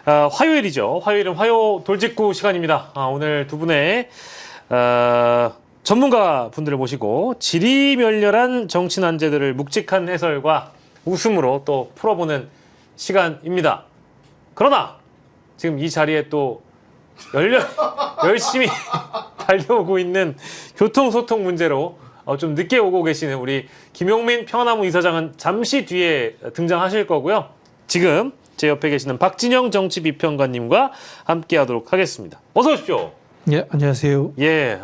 화요일이죠. 화요일은 화요 돌직구 시간입니다. 오늘 두 분의 전문가 분들을 모시고 지리멸렬한 정치 난제들을 묵직한 해설과 웃음으로 또 풀어보는 시간입니다. 그러나 지금 이 자리에 또 열심히 달려오고 있는 교통소통 문제로 좀 늦게 오고 계시는 우리 김용민 평화나무 이사장은 잠시 뒤에 등장하실 거고요. 지금 제 옆에 계시는 박진영 정치비평가님과 함께하도록 하겠습니다. 어서 오십시오. 예, 안녕하세요. 예,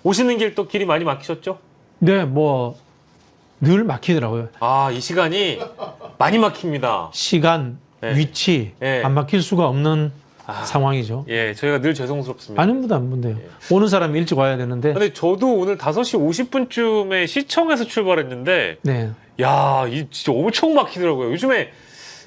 오시는 길 또 길이 많이 막히셨죠? 네, 늘 막히더라고요. 이 시간이 많이 막힙니다. 시간, 네. 위치, 네. 안 막힐 수가 없는 상황이죠. 예, 저희가 늘 죄송스럽습니다. 아닙니다, 안 문제요. 오는 사람이 일찍 와야 되는데. 근데 저도 오늘 5시 50분쯤에 시청에서 출발했는데, 네. 야, 이 진짜 엄청 막히더라고요. 요즘에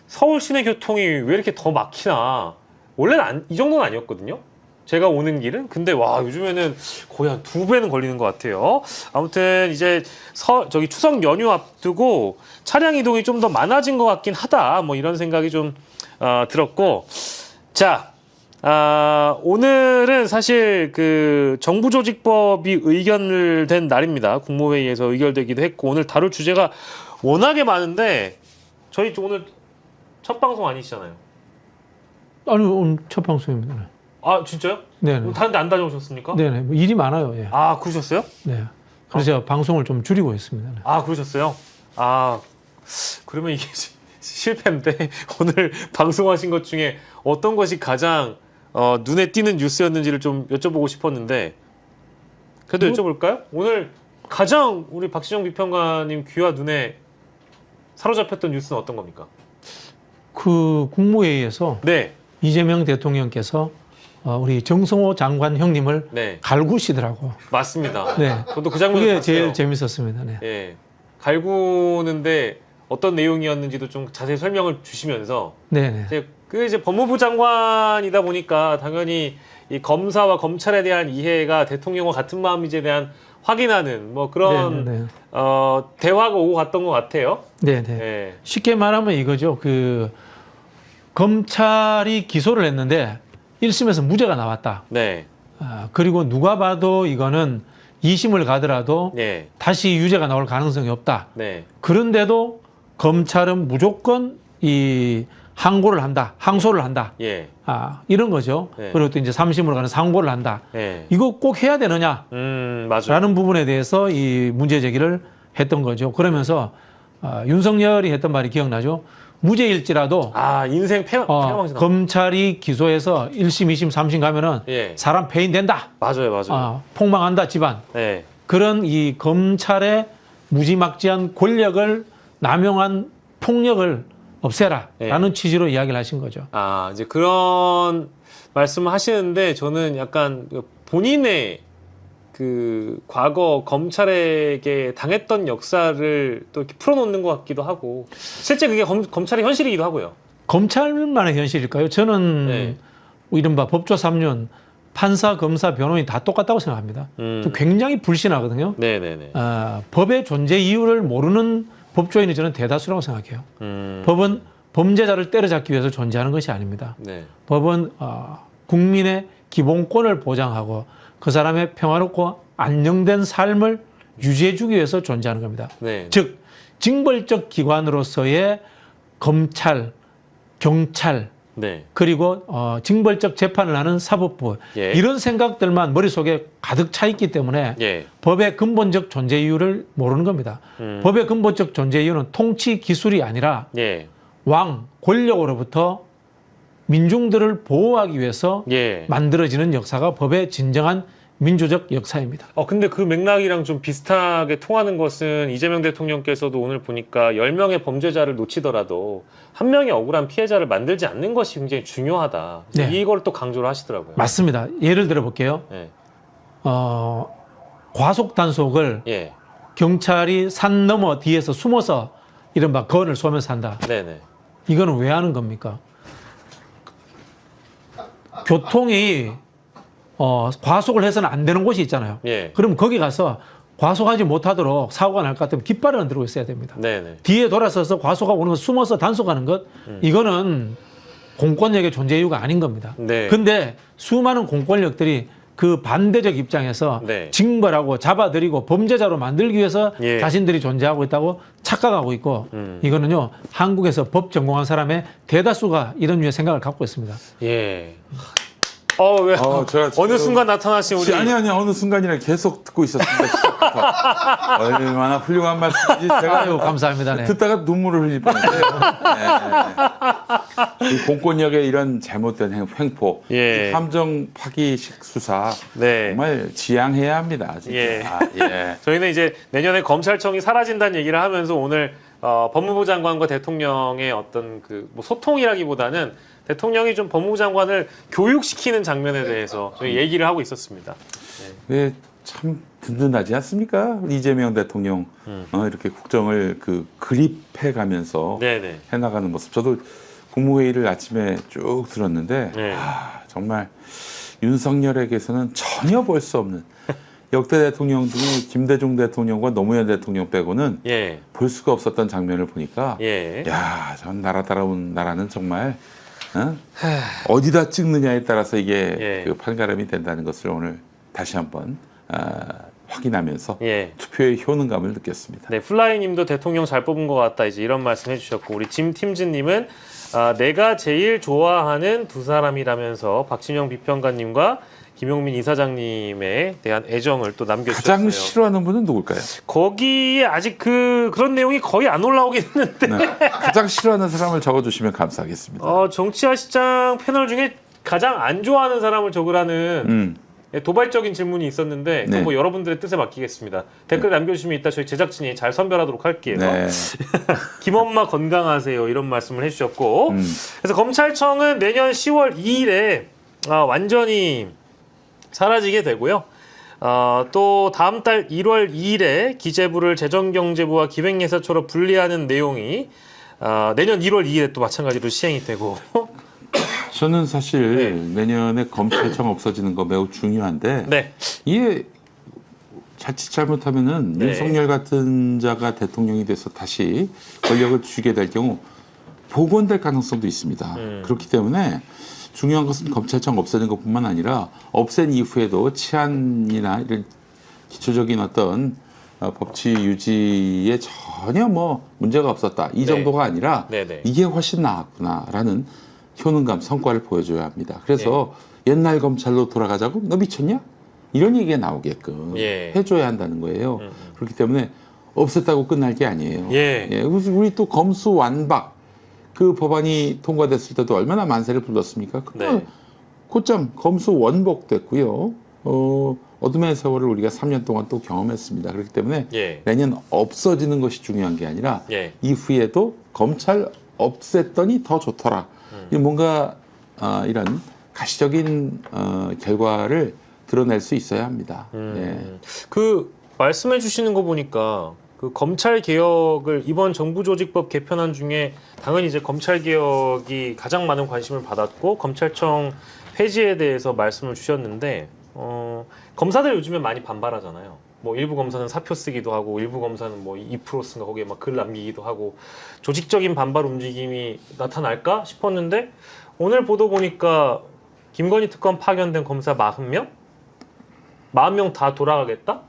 서울 시내 교통이 왜 이렇게 더 막히나. 원래는 이 정도는 아니었거든요. 제가 오는 길은. 근데 와, 요즘에는 거의 한 2배는 걸리는 것 같아요. 아무튼 이제 저기 추석 연휴 앞두고 차량 이동이 좀 더 많아진 것 같긴 하다. 뭐 이런 생각이 좀 들었고. 자, 오늘은 사실 그 정부조직법이 의결된 날입니다. 국무회의에서 의결되기도 했고, 오늘 다룰 주제가 워낙에 많은데, 저희 오늘 첫 방송 아니시잖아요. 아니, 오늘 첫 방송입니다. 진짜요? 네네. 다른 데 안 다녀오셨습니까? 네네. 일이 많아요. 예. 그러셨어요? 네. 그래서 방송을 좀 줄이고 있습니다. 네. 그러셨어요? 그러면 이게 실패인데, 오늘 방송하신 것 중에 어떤 것이 가장 눈에 띄는 뉴스였는지를 좀 여쭤보고 싶었는데, 그래도 여쭤볼까요? 오늘 가장 우리 박진영 비평가님 귀와 눈에 사로잡혔던 뉴스는 어떤 겁니까? 그 국무회의에서 네. 이재명 대통령께서 우리 정성호 장관 형님을 네. 갈구시더라고. 맞습니다. 네. 저도 그 장면을 그게 봤어요. 제일 재밌었습니다. 네. 예. 갈구는데 어떤 내용이었는지도 좀 자세히 설명을 주시면서, 네네. 이제 법무부 장관이다 보니까 당연히 이 검사와 검찰에 대한 이해가 대통령과 같은 마음인지에 대한 확인하는 뭐 그런 네네. 대화가 오고 갔던 것 같아요. 네네. 예. 쉽게 말하면 이거죠. 검찰이 기소를 했는데 1심에서 무죄가 나왔다. 네. 그리고 누가 봐도 이거는 2심을 가더라도 네. 다시 유죄가 나올 가능성이 없다. 네. 그런데도 검찰은 무조건 항소를 한다. 예. 이런 거죠. 네. 그리고 또 이제 3심으로 가는 상고를 한다. 네. 이거 꼭 해야 되느냐? 맞아요. 라는 부분에 대해서 이 문제 제기를 했던 거죠. 그러면서 윤석열이 했던 말이 기억나죠? 무죄일지라도 인생 패망상. 검찰이 기소해서 1심, 2심, 3심 가면은 예. 사람 폐인된다. 맞아요. 폭망한다, 집안. 네. 그런 이 검찰의 무지막지한 권력을 남용한 폭력을 없애라. 라는 취지로 이야기를 하신 거죠. 이제 그런 말씀을 하시는데 저는 약간 본인의 그 과거 검찰에게 당했던 역사를 또 이렇게 풀어놓는 것 같기도 하고, 실제 그게 검찰의 현실이기도 하고요. 검찰만의 현실일까요? 저는 이른바 법조 3년 판사, 검사, 변호인 다 똑같다고 생각합니다. 굉장히 불신하거든요. 네네네. 법의 존재 이유를 모르는 법조인이 저는 대다수라고 생각해요. 법은 범죄자를 때려잡기 위해서 존재하는 것이 아닙니다. 네. 법은 국민의 기본권을 보장하고 그 사람의 평화롭고 안정된 삶을 유지해주기 위해서 존재하는 겁니다. 네. 즉 징벌적 기관으로서의 검찰, 경찰, 네. 그리고 징벌적 재판을 하는 사법부, 이런 생각들만 머릿속에 가득 차 있기 때문에 법의 근본적 존재 이유를 모르는 겁니다. 법의 근본적 존재 이유는 통치 기술이 아니라 왕, 권력으로부터 민중들을 보호하기 위해서 만들어지는 역사가 법의 진정한 민주적 역사입니다. 근데 그 맥락이랑 좀 비슷하게 통하는 것은 이재명 대통령께서도 오늘 보니까 10명의 범죄자를 놓치더라도 한 명의 억울한 피해자를 만들지 않는 것이 굉장히 중요하다. 이걸 또 강조를 하시더라고요. 맞습니다. 예를 들어 볼게요. 과속 단속을 경찰이 산 너머 뒤에서 숨어서 이른바 건을 쏘면서 한다. 네네. 이거는 왜 하는 겁니까? 교통이 과속을 해서는 안 되는 곳이 있잖아요. 그럼 거기 가서 과속하지 못하도록 사고가 날 것 같으면 깃발을 흔들고 있어야 됩니다. 네네. 뒤에 돌아서서 과속하고 오는 것, 숨어서 단속하는 것, 이거는 공권력의 존재 이유가 아닌 겁니다. 네. 근데 수많은 공권력들이 그 반대적 입장에서 네. 징벌하고 잡아들이고 범죄자로 만들기 위해서 예. 자신들이 존재하고 있다고 착각하고 있고 이거는요 한국에서 법 전공한 사람의 대다수가 이런 류의 생각을 갖고 있습니다. 예. 왜 제가 어느 순간 나타나신 우리 아니 어느 순간이나 계속 듣고 있었습니다. 시작부터. 얼마나 훌륭한 말씀인지 제가 아유, 감사합니다. 네. 듣다가 눈물을 흘릴 뻔했어요. 네. 이 공권력의 이런 잘못된 횡포, 예. 이 함정 파기식 수사 네. 정말 지양해야 합니다. 진짜. 예. 예. 저희는 이제 내년에 검찰청이 사라진다는 얘기를 하면서 오늘 법무부 장관과 대통령의 어떤 뭐 소통이라기보다는 대통령이 좀 법무부 장관을 교육시키는 장면에 대해서 저희 얘기를 하고 있었습니다. 왜 참 든든하지 않습니까? 이재명 대통령 이렇게 국정을 그립해가면서 네네. 해나가는 모습. 저도 국무회의를 아침에 쭉 들었는데 네. 정말 윤석열에게서는 전혀 볼 수 없는 역대 대통령 중에 김대중 대통령과 노무현 대통령 빼고는 예. 볼 수가 없었던 장면을 보니까 예. 전 나라 따라온 나라는 정말 어디다 찍느냐에 따라서 이게 예. 그 판가름이 된다는 것을 오늘 다시 한번 확인하면서 예. 투표의 효능감을 느꼈습니다. 네, 플라이님도 대통령 잘 뽑은 것 같다 이제 이런 말씀 해주셨고 우리 짐팀즈님은 내가 제일 좋아하는 두 사람이라면서 박진영 비평가님과 김용민 이사장님에 대한 애정을 또 남겨주셨어요. 가장 싫어하는 분은 누굴까요? 거기에 아직 그런 내용이 거의 안 올라오긴 했는데 네. 가장 싫어하는 사람을 적어주시면 감사하겠습니다. 정치화 시장 패널 중에 가장 안 좋아하는 사람을 적으라는 도발적인 질문이 있었는데 네. 뭐 여러분들의 뜻에 맡기겠습니다. 댓글 남겨주시면 이따 저희 제작진이 잘 선별하도록 할게요. 네. 김엄마 건강하세요 이런 말씀을 해주셨고 그래서 검찰청은 내년 10월 2일에 완전히 사라지게 되고요. 또 다음 달 1월 2일에 기재부를 재정경제부와 기획예산처로 분리하는 내용이 내년 1월 2일에 또 마찬가지로 시행이 되고 저는 사실 내년에 검찰청 없어지는 거 매우 중요한데 네. 이게 자칫 잘못하면은 윤석열 같은 자가 대통령이 돼서 다시 권력을 쥐게 될 경우 복원될 가능성도 있습니다. 그렇기 때문에 중요한 것은 검찰청 없애는 것뿐만 아니라 없앤 이후에도 치안이나 이런 기초적인 어떤 법치 유지에 전혀 뭐 문제가 없었다. 이 정도가 아니라 이게 훨씬 나았구나라는 효능감, 성과를 보여줘야 합니다. 그래서 옛날 검찰로 돌아가자고? 너 미쳤냐? 이런 얘기가 나오게끔 해줘야 한다는 거예요. 그렇기 때문에 없앴다고 끝날 게 아니에요. 우리 또 검수완박 그 법안이 통과됐을 때도 얼마나 만세를 불렀습니까? 곧장 검수원복됐고요. 어둠의 세월을 우리가 3년 동안 또 경험했습니다. 그렇기 때문에 내년 없어지는 것이 중요한 게 아니라 이후에도 검찰 없앴더니 더 좋더라. 뭔가 이런 가시적인 결과를 드러낼 수 있어야 합니다. 그 말씀해 주시는 거 보니까 그 검찰 개혁을 이번 정부조직법 개편안 중에 당연히 이제 검찰 개혁이 가장 많은 관심을 받았고 검찰청 폐지에 대해서 말씀을 주셨는데 검사들 요즘에 많이 반발하잖아요. 뭐 일부 검사는 사표 쓰기도 하고 일부 검사는 뭐 2%쓴가 거기에 막 글 남기기도 하고 조직적인 반발 움직임이 나타날까 싶었는데 오늘 보도 보니까 김건희 특검 파견된 검사 40명? 40명 다 돌아가겠다?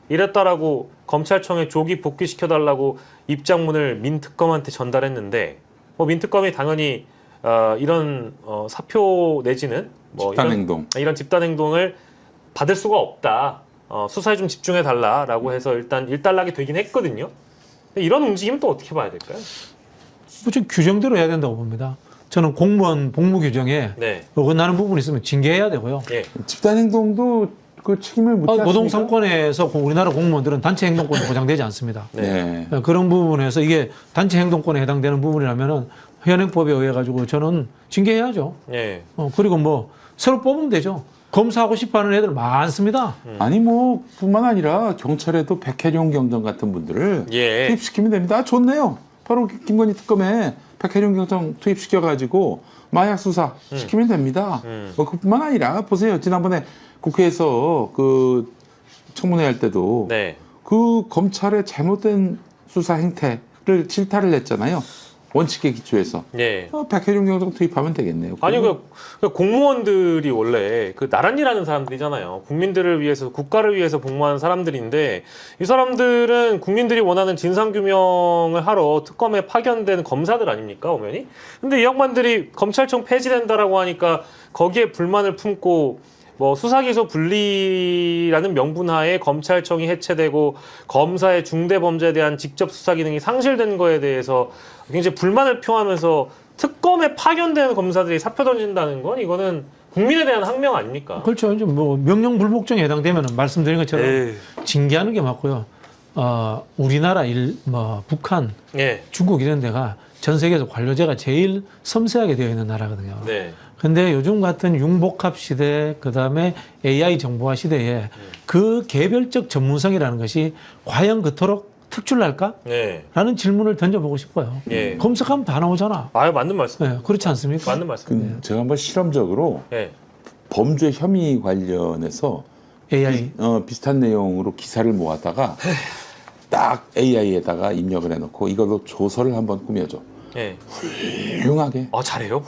이랬다라고 검찰청에 조기 복귀시켜달라고 입장문을 민특검한테 전달했는데 뭐 민특검이 당연히 이런 사표 내지는 뭐 집단행동 이런 집단행동을 받을 수가 없다. 수사에 좀 집중해 달라라고 해서 일단 일단락이 되긴 했거든요. 근데 이런 움직임은 또 어떻게 봐야 될까요? 좀 규정대로 해야 된다고 봅니다. 저는 공무원 복무 규정에 어긋나는 부분이 있으면 징계해야 되고요. 집단행동도 그 책임을 묻지 않습니까? 노동상권에서 우리나라 공무원들은 단체 행동권이 보장되지 않습니다. 그런 부분에서 이게 단체 행동권에 해당되는 부분이라면은 현행법에 의해 가지고 저는 징계해야죠. 그리고 뭐 새로 뽑으면 되죠. 검사하고 싶어하는 애들 많습니다. 아니 뭐 뿐만 아니라 경찰에도 백혜룡 경정 같은 분들을 투입시키면 됩니다. 좋네요. 바로 김건희 특검에 백혜룡 경정 투입시켜가지고 마약 수사 시키면 됩니다. 그뿐만 아니라 보세요. 지난번에 국회에서 그 청문회 할 때도 그 검찰의 잘못된 수사 행태를 질타를 했잖아요. 원칙에 기초해서 예. 백혜종 정도 투입하면 되겠네요. 아니 그 공무원들이 원래 그 나란 일하는 사람들이잖아요. 국민들을 위해서 국가를 위해서 복무하는 사람들인데 이 사람들은 국민들이 원하는 진상 규명을 하러 특검에 파견된 검사들 아닙니까, 엄연히? 근데 이 양반들이 검찰청 폐지된다라고 하니까 거기에 불만을 품고 뭐 수사기소 분리라는 명분하에 검찰청이 해체되고 검사의 중대범죄에 대한 직접 수사 기능이 상실된 거에 대해서 굉장히 불만을 표하면서 특검에 파견되는 검사들이 사표 던진다는 건 이거는 국민에 대한 항명 아닙니까? 그렇죠. 이제 뭐 명령 불복종에 해당되면 말씀드린 것처럼 에이. 징계하는 게 맞고요. 우리나라, 북한, 예. 중국 이런 데가 전 세계에서 관료제가 제일 섬세하게 되어 있는 나라거든요. 네. 근데 요즘 같은 융복합 시대, 그 다음에 AI 정보화 시대에 그 개별적 전문성이라는 것이 과연 그토록 특출날까? 네. 라는 질문을 던져보고 싶어요. 예. 검색하면 다 나오잖아. 아, 맞는 말씀. 네, 그렇지 않습니까? 맞는 말씀. 제가 한번 실험적으로 예. 범죄 혐의 관련해서 AI. 비슷한 내용으로 기사를 모았다가 딱 AI에다가 입력을 해놓고 이걸로 조서를 한번 꾸며줘. 예. 훌륭하게 잘해요?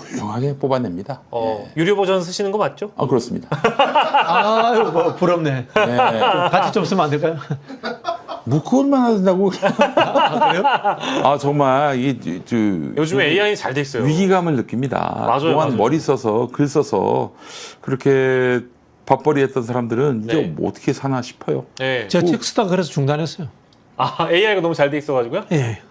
뽑아냅니다. 예. 유료 버전 쓰시는 거 맞죠? 그렇습니다. 아유, 뭐 부럽네. 네. 같이 좀 쓰면 안 될까요? 뭐 그것만 한다고. 그래요? 정말 요즘에 AI 잘 돼 있어요. 위기감을 느낍니다. 맞아요, 그동안 맞아요. 머리 써서 글 써서 그렇게 밥벌이 했던 사람들은 이제 네. 뭐 어떻게 사나 싶어요. 예. 제가 책 쓰다가 그래서 중단했어요. AI가 너무 잘 돼 있어가지고요? 예.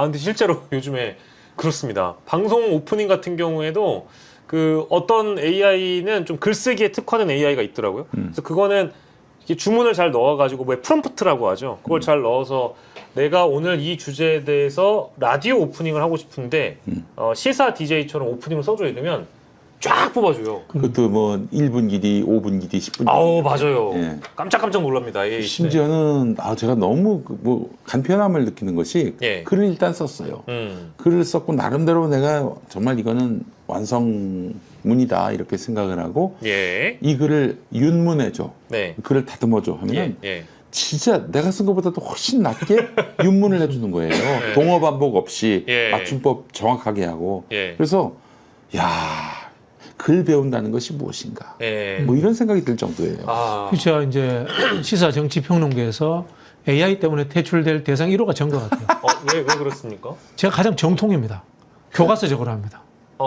근데 실제로 요즘에 그렇습니다. 방송 오프닝 같은 경우에도 그 어떤 AI는 좀 글쓰기에 특화된 AI가 있더라고요. 그래서 그거는 이렇게 주문을 잘 넣어가지고 뭐 프롬프트라고 하죠. 그걸 잘 넣어서 내가 오늘 이 주제에 대해서 라디오 오프닝을 하고 싶은데 시사 DJ처럼 오프닝을 써줘야 되면 쫙 뽑아줘요. 그것도 뭐 1분 길이, 5분 길이, 10분 길이. 아우 맞아요. 예. 깜짝깜짝 놀랍니다. AI 시대. 심지어는 제가 너무 뭐 간편함을 느끼는 것이 예. 글을 일단 썼어요. 글을 썼고 나름대로 내가 정말 이거는 완성문이다 이렇게 생각을 하고 예. 이 글을 윤문해줘. 네. 글을 다듬어줘 하면 예. 진짜 내가 쓴 것보다도 훨씬 낫게 윤문을 해주는 거예요. 동어 반복 없이 예. 맞춤법 정확하게 하고. 예. 그래서 글 배운다는 것이 무엇인가. 예. 뭐 이런 생각이 들 정도예요. 그렇죠. 이제 시사 정치 평론계에서 AI 때문에 퇴출될 대상 1호가 전 것 같아요. 왜 그렇습니까? 제가 가장 정통입니다. 교과서적으로 합니다.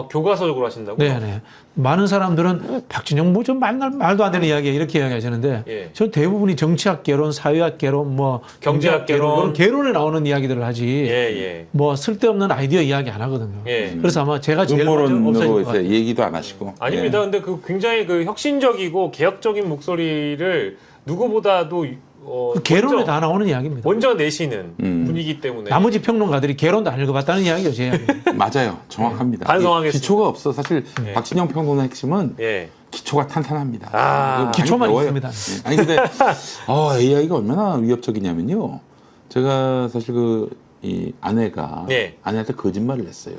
교과서적으로 하신다고요? 네네. 많은 사람들은 박진영 뭐 좀 말도 안 되는 이야기야 이렇게 이야기하시는데 예. 저 대부분이 정치학 개론, 사회학 개론, 뭐 경제학 개론. 이런 개론에 나오는 이야기들을 하지. 예. 뭐 쓸데없는 아이디어 이야기 안 하거든요. 예. 그래서 아마 제가 제일 먼저 없어질 음모론으로 것 같아요. 얘기도 안 하시고. 아닙니다. 근데 그 굉장히 그 혁신적이고 개혁적인 목소리를 누구보다도 그 개론에 다 나오는 이야기입니다. 먼저 내시는 분이기 때문에 나머지 평론가들이 개론도 안 읽어봤다는 이야기죠, 제 이야기. 맞아요. 정확합니다. 반성하겠습니다. 기초가 없어. 사실 예. 박진영 평론의 핵심은 예. 기초가 탄탄합니다. 아, 기초만 배워요. 있습니다. 예. 아니 근데 AI가 얼마나 위협적이냐면요. 제가 사실 이 아내가 네. 아내한테 거짓말을 했어요.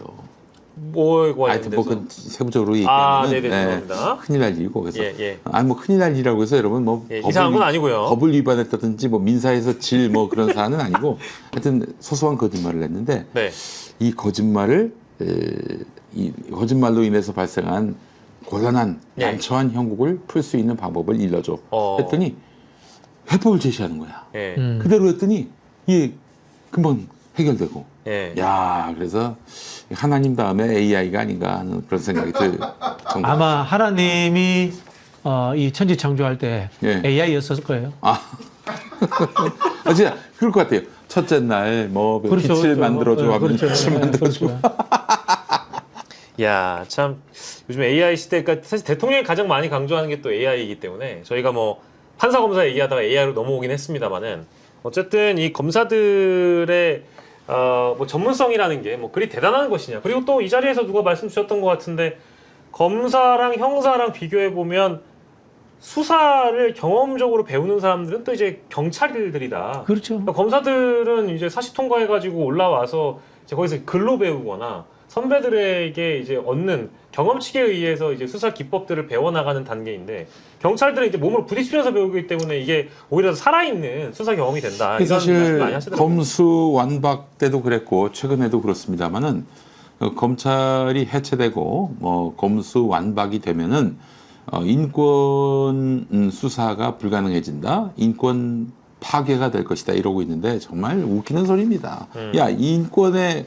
뭐고 하여튼 그 세부적으로 얘기하면 네네 죄송합니다. 큰일 날 일이고 그래서 예. 뭐 큰일 날 일이라고 해서 여러분 뭐 이상한 건 아니고요. 법을 위반했다든지 뭐 민사에서 질 뭐 그런 사안은 아니고 하여튼 소소한 거짓말을 했는데 네. 이 거짓말을 이 거짓말로 인해서 발생한 곤란한 네. 난처한 형국을 풀 수 있는 방법을 일러줘 했더니 해법을 제시하는 거야. 예. 그대로 했더니 이게 금방 해결되고 예. 그래서 하나님 다음에 AI가 아닌가 하는 그런 생각이 들 정도. 아마 하나님이 이 천지 창조할 때 예. AI였을 거예요. 진짜 그럴 것 같아요. 첫째 날 뭐 그렇죠, 빛을 그렇죠. 만들어줘 하면 그렇죠. 빛을 만들어줘. 그렇죠. 야, 참 요즘 AI 시대가 사실 대통령이 가장 많이 강조하는 게 또 AI이기 때문에 저희가 뭐 판사 검사 얘기하다가 AI로 넘어오긴 했습니다만은 어쨌든 이 검사들의 뭐 전문성이라는 게 뭐 그리 대단한 것이냐. 그리고 또 이 자리에서 누가 말씀 주셨던 것 같은데 검사랑 형사랑 비교해 보면 수사를 경험적으로 배우는 사람들은 또 이제 경찰들이다. 그렇죠. 그러니까 검사들은 이제 사시 통과해가지고 올라와서 이제 거기서 글로 배우거나 선배들에게 이제 얻는 경험치에 의해서 이제 수사 기법들을 배워나가는 단계인데 경찰들은 이제 몸을 부딪히면서 배우기 때문에 이게 오히려 살아있는 수사 경험이 된다. 이런 말씀 많이 사실 하시더라고요. 검수 완박 때도 그랬고 최근에도 그렇습니다만은 검찰이 해체되고 검수 완박이 되면은 인권 수사가 불가능해진다. 인권 파괴가 될 것이다. 이러고 있는데 정말 웃기는 소리입니다. 야, 인권을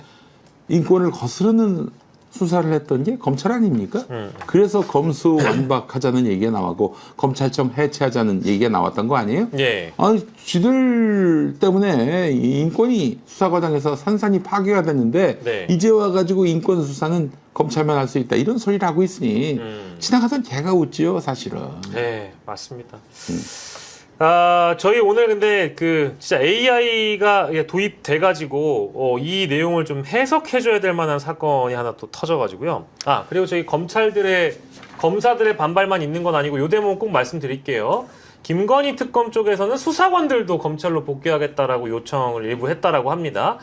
거스르는 수사를 했던 게 검찰 아닙니까? 그래서 검수 완박하자는 얘기가 나왔고 검찰청 해체하자는 얘기가 나왔던 거 아니에요? 예. 아니, 쥐들 때문에 이 인권이 수사 과정에서 산산이 파괴가 됐는데 네. 이제 와가지고 인권 수사는 검찰만 할 수 있다 이런 소리를 하고 있으니 지나가던 개가 웃지요, 사실은. 네, 맞습니다. 저희 오늘 근데 진짜 AI가 도입돼가지고 이 내용을 좀 해석해줘야 될 만한 사건이 하나 또 터져가지고요. 그리고 저희 검사들의 반발만 있는 건 아니고 요 대목은 꼭 말씀드릴게요. 김건희 특검 쪽에서는 수사관들도 검찰로 복귀하겠다라고 요청을 일부 했다라고 합니다.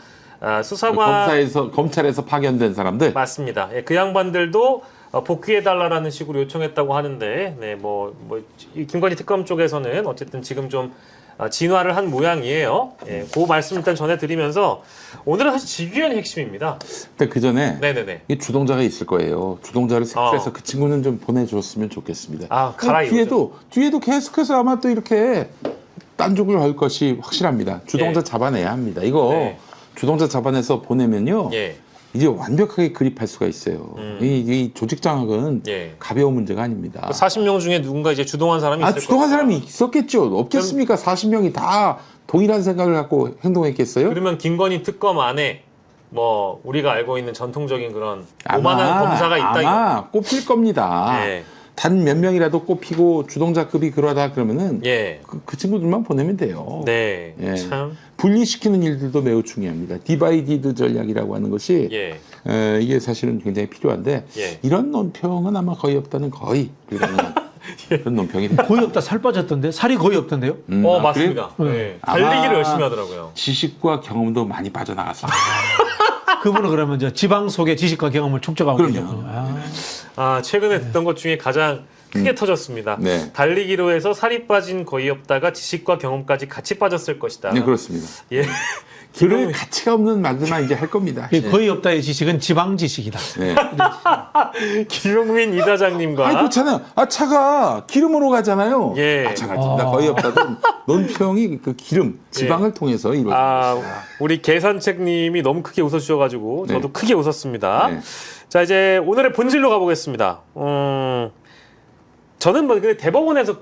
검찰에서 파견된 사람들. 맞습니다. 예, 그 양반들도 복귀해달라는 식으로 요청했다고 하는데, 이 김건희 특검 쪽에서는 어쨌든 지금 좀 진화를 한 모양이에요. 예, 그 말씀 일단 전해드리면서 오늘은 사실 직위원의 핵심입니다. 근데 그 전에 네네네. 이 주동자가 있을 거예요. 주동자를 색출해서 그 친구는 좀 보내줬으면 좋겠습니다. 뒤에도 계속해서 아마 또 이렇게 딴죽을 할 것이 확실합니다. 주동자 잡아내야 합니다. 이거 주동자 잡아내서 보내면요. 이제 완벽하게 그립할 수가 있어요. 이 조직 장악은 가벼운 문제가 아닙니다. 40명 중에 누군가 이제 주동한 사람이 있을 주동한 사람이 있었겠죠. 없겠습니까? 40명이 다 동일한 생각을 갖고 행동했겠어요? 그러면 김건희 특검 안에 우리가 알고 있는 전통적인 그런 오만한 검사가 있다. 아마 꼽힐 겁니다. 단 몇 명이라도 꼽히고 주동자급이 그러다 그러면은 그 친구들만 보내면 돼요. 네, 참 분리시키는 일들도 매우 중요합니다. 디바이디드 전략이라고 하는 것이 이게 사실은 굉장히 필요한데 이런 논평은 아마 거의 없다는 거의 불가능한 그런 논평이 됩니다. 거의 없다. 살 빠졌던데 살이 거의 없던데요? 맞습니다. 달리기를 열심히 하더라고요. 지식과 경험도 많이 빠져나갔습니다. 그분은 그러면 지방 속의 지식과 경험을 축적하고 그럼요. 계셨군요. 최근에 듣던 것 중에 가장 크게 터졌습니다. 달리기로 해서 살이 빠진 거의 없다가 지식과 경험까지 같이 빠졌을 것이다. 네, 그렇습니다. 들을 가치가 없는 말들만 이제 할 겁니다. 거의 없다의 지식은 지방 지식이다. 김용민 이사장님과 그렇잖아요. 차가 기름으로 가잖아요. 차가 거의 없다던 논평이 그 기름, 지방을 통해서 이루어집니다. 우리 계산책님이 너무 크게 웃어주셔가지고 저도 크게 웃었습니다. 자, 이제 오늘의 본질로 가보겠습니다. 저는 대법원에서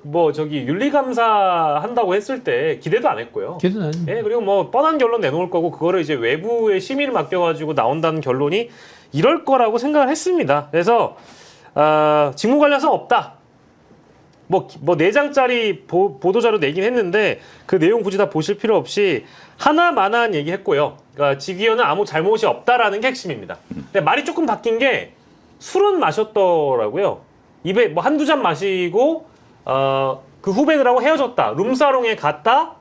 윤리감사 한다고 했을 때 기대도 안 했고요. 기대는 안 예, 그리고 뻔한 결론 내놓을 거고 그거를 이제 외부의 심의를 맡겨가지고 나온다는 결론이 이럴 거라고 생각을 했습니다. 그래서 직무 관련성 없다. 4장짜리 보도자료 내긴 했는데 그 내용 굳이 다 보실 필요 없이 하나만한 얘기 했고요. 그러니까 직위원은 아무 잘못이 없다라는 게 핵심입니다. 근데 말이 조금 바뀐 게 술은 마셨더라고요. 입에 한두 잔 마시고 그 후배들하고 헤어졌다. 룸사롱에 갔다.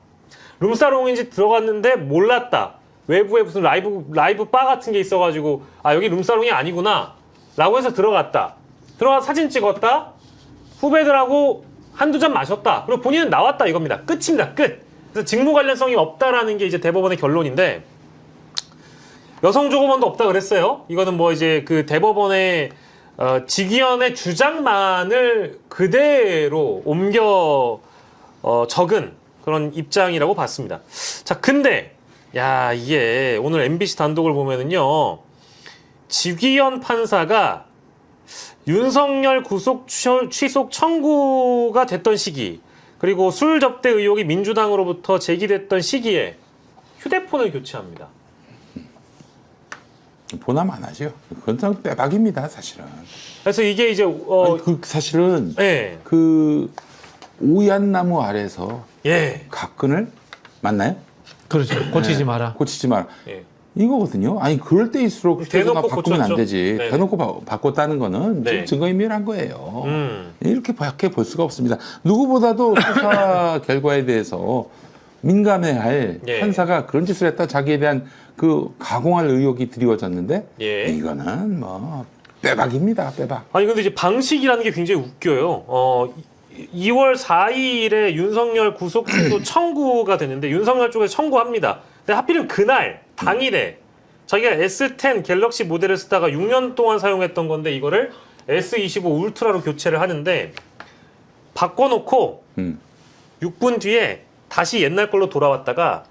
룸사롱인지 들어갔는데 몰랐다. 외부에 무슨 라이브 바 같은 게 있어가지고 여기 룸사롱이 아니구나 라고 해서 들어갔다. 들어가서 사진 찍었다. 후배들하고 한두 잔 마셨다. 그리고 본인은 나왔다 이겁니다. 끝입니다. 끝. 그래서 직무 관련성이 없다라는 게 이제 대법원의 결론인데 여성조공원도 없다 그랬어요. 이거는 이제 그 대법원의 직위원의 주장만을 그대로 옮겨 적은 그런 입장이라고 봤습니다. 자, 근데 이게 오늘 MBC 단독을 보면은요. 직위원 판사가 윤석열 구속 취소 청구가 됐던 시기 그리고 술 접대 의혹이 민주당으로부터 제기됐던 시기에 휴대폰을 교체합니다. 보남 안 하죠. 그건 좀 빼박입니다, 사실은. 그래서 이게 이제 사실은 그 오얏나무 아래서 가끈을 맞나요? 그렇죠. 고치지 마라. 고치지 마라. 이거거든요. 그럴 때일수록 대놓고 바꾸면 안 고쳤죠. 되지. 대놓고 바꿨다는 거는 지금 증거인멸한 거예요. 이렇게 밖에 볼 수가 없습니다. 누구보다도 수사 결과에 대해서 민감해야 할 판사가 그런 짓을 했다 자기에 대한 그 가공할 의혹이 드리워졌는데 이거는 빼박입니다. 빼박. 근데 이제 방식이라는 게 굉장히 웃겨요. 2월 4일에 윤석열 구속 취소 청구가 됐는데 윤석열 쪽에서 청구합니다. 근데 하필이면 그날 당일에 자기가 S10 갤럭시 모델을 쓰다가 6년 동안 사용했던 건데 이거를 S25 울트라로 교체를 하는데 바꿔놓고 6분 뒤에 다시 옛날 걸로 돌아왔다가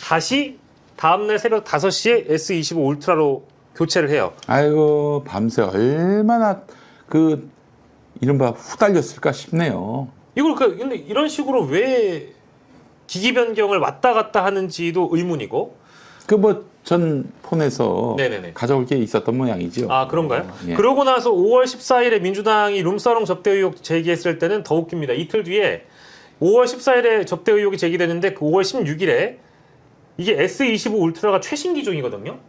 다시 다음날 새벽 5시에 S25 울트라로 교체를 해요. 아이고 밤새 얼마나 그 이른바 후달렸을까 싶네요. 이걸 근데 이런 식으로 왜 기기 변경을 왔다 갔다 하는지도 의문이고. 그 뭐 전 폰에서 네네네. 가져올 게 있었던 모양이죠. 아 그런가요? 예. 그러고 나서 5월 14일에 민주당이 룸사롱 접대 의혹 제기했을 때는 더 웃깁니다. 이틀 뒤에 5월 14일에 접대 의혹이 제기되는데 그 5월 16일에 이게 S25 울트라가 최신 기종이거든요.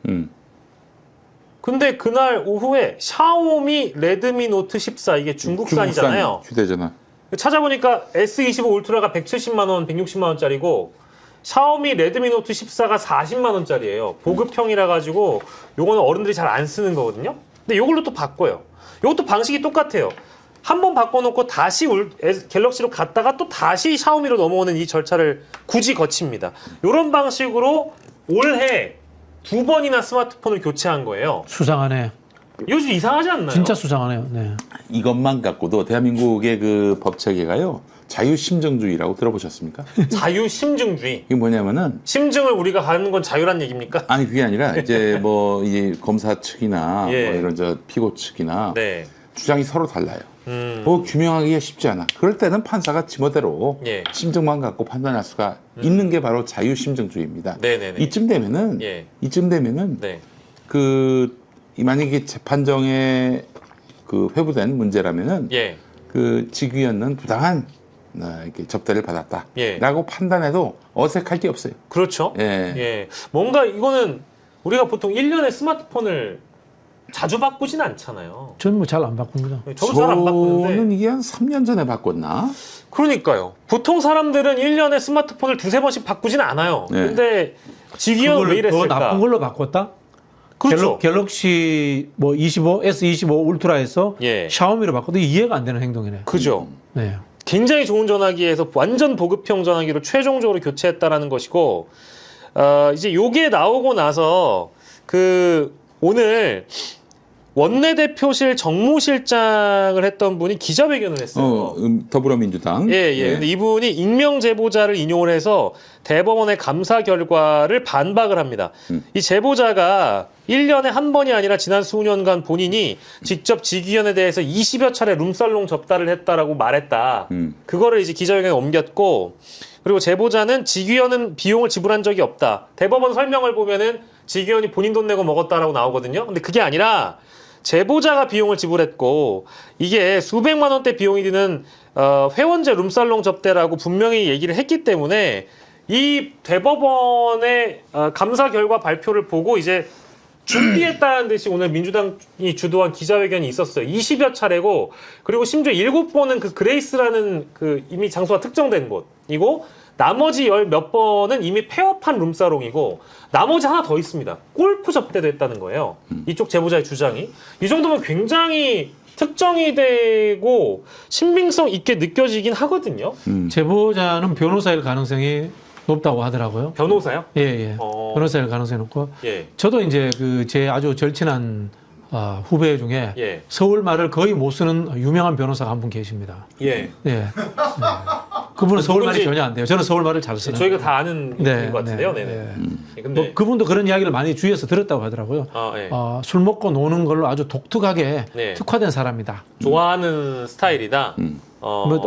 근데 그날 오후에 샤오미 레드미 노트 14 이게 중국산이잖아요. 휴대전화. 찾아보니까 S25 울트라가 170만 원, 160만 원짜리고 샤오미 레드미 노트 14가 40만 원짜리예요. 보급형이라 가지고 요거는 어른들이 잘 안 쓰는 거거든요. 근데 요걸로 또 바꿔요. 요것도 방식이 똑같아요. 한 번 바꿔놓고 다시 갤럭시로 갔다가 또 다시 샤오미로 넘어오는 이 절차를 굳이 거칩니다. 요런 방식으로 올해 2번이나 스마트폰을 교체한 거예요. 수상하네. 이거 좀 이상하지 않나요? 진짜 수상하네요. 네. 이것만 갖고도 대한민국의 그 법체계가요. 자유심증주의라고 들어보셨습니까? 자유심증주의. 이게 뭐냐면은 심증을 우리가 가는 건 자유란 얘기입니까? 아니 그게 아니라 이제 뭐 이 검사 측이나 예. 뭐 이런 저 피고 측이나 네. 주장이 서로 달라요. 뭐 규명하기가 쉽지 않아. 그럴 때는 판사가 지멋대로 예. 심증만 갖고 판단할 수가 있는 게 바로 자유심증주의입니다. 네네네. 이쯤 되면은 예. 네. 그 만약에 재판정에 그 회부된 문제라면은 예. 그 직위원은 부당한 이렇게 접대를 받았다라고 예. 판단해도 어색할 게 없어요. 그렇죠. 예. 예. 뭔가 이거는 우리가 보통 1년에 스마트폰을 자주 바꾸진 않잖아요. 저는 뭐 잘 안 바꿉니다. 저도 잘 안 바꾸는데. 저는 이게 한 3년 전에 바꿨나? 그러니까요. 보통 사람들은 1년에 스마트폰을 2-3번씩 바꾸진 않아요. 네. 근데 직위원 왜 그걸 더 이랬을까? 나쁜 걸로 바꿨다? 그렇죠. 갤럭시 뭐 25, S25 울트라에서 예. 샤오미로 바꿔도 이해가 안 되는 행동이네. 그죠. 네. 굉장히 좋은 전화기에서 완전 보급형 전화기로 최종적으로 교체했다라는 것이고, 이제 요게 나오고 나서 오늘 원내대표실 정무실장을 했던 분이 기자회견을 했어요. 더불어민주당. 예. 근데 이분이 익명 제보자를 인용을 해서 대법원의 감사 결과를 반박을 합니다. 이 제보자가 1년에 한 번이 아니라 지난 수년간 본인이 직접 직위원에 대해서 20여 차례 룸살롱 접다를 했다라고 말했다. 그거를 이제 기자회견에 옮겼고, 그리고 제보자는 직위원은 비용을 지불한 적이 없다. 대법원 설명을 보면은 직위원이 본인 돈 내고 먹었다라고 나오거든요. 근데 그게 아니라 제보자가 비용을 지불했고, 이게 수백만 원대 비용이 드는 회원제 룸살롱 접대라고 분명히 얘기를 했기 때문에 이 대법원의 감사 결과 발표를 보고 이제 준비했다는 듯이 오늘 민주당이 주도한 기자회견이 있었어요. 20여 차례고, 그리고 심지어 7번은 그 그레이스라는 그 이미 장소가 특정된 곳이고, 나머지 10몇 번은 이미 폐업한 룸사롱이고, 나머지 하나 더 있습니다. 골프 접대도 했다는 거예요. 이쪽 제보자의 주장이. 이 정도면 굉장히 특정이 되고 신빙성 있게 느껴지긴 하거든요. 제보자는 변호사일 가능성이 높다고 하더라고요. 변호사요? 예. 변호사일 가능성이 높고. 예. 저도 이제 제 아주 절친한 후배 중에 예. 서울 말을 거의 못 쓰는 유명한 변호사가 한 분 계십니다. 예. 예. 그분은 서울 말이 누군지 전혀 안 돼요. 저는 서울 말을 잘 쓰는. 저희가 다 아는 분인 것 같은데요. 네네. 네. 근데 뭐 그분도 그런 이야기를 많이 주위에서 들었다고 하더라고요. 예. 술 먹고 노는 걸로 아주 독특하게 네. 특화된 사람이다. 좋아하는 스타일이다.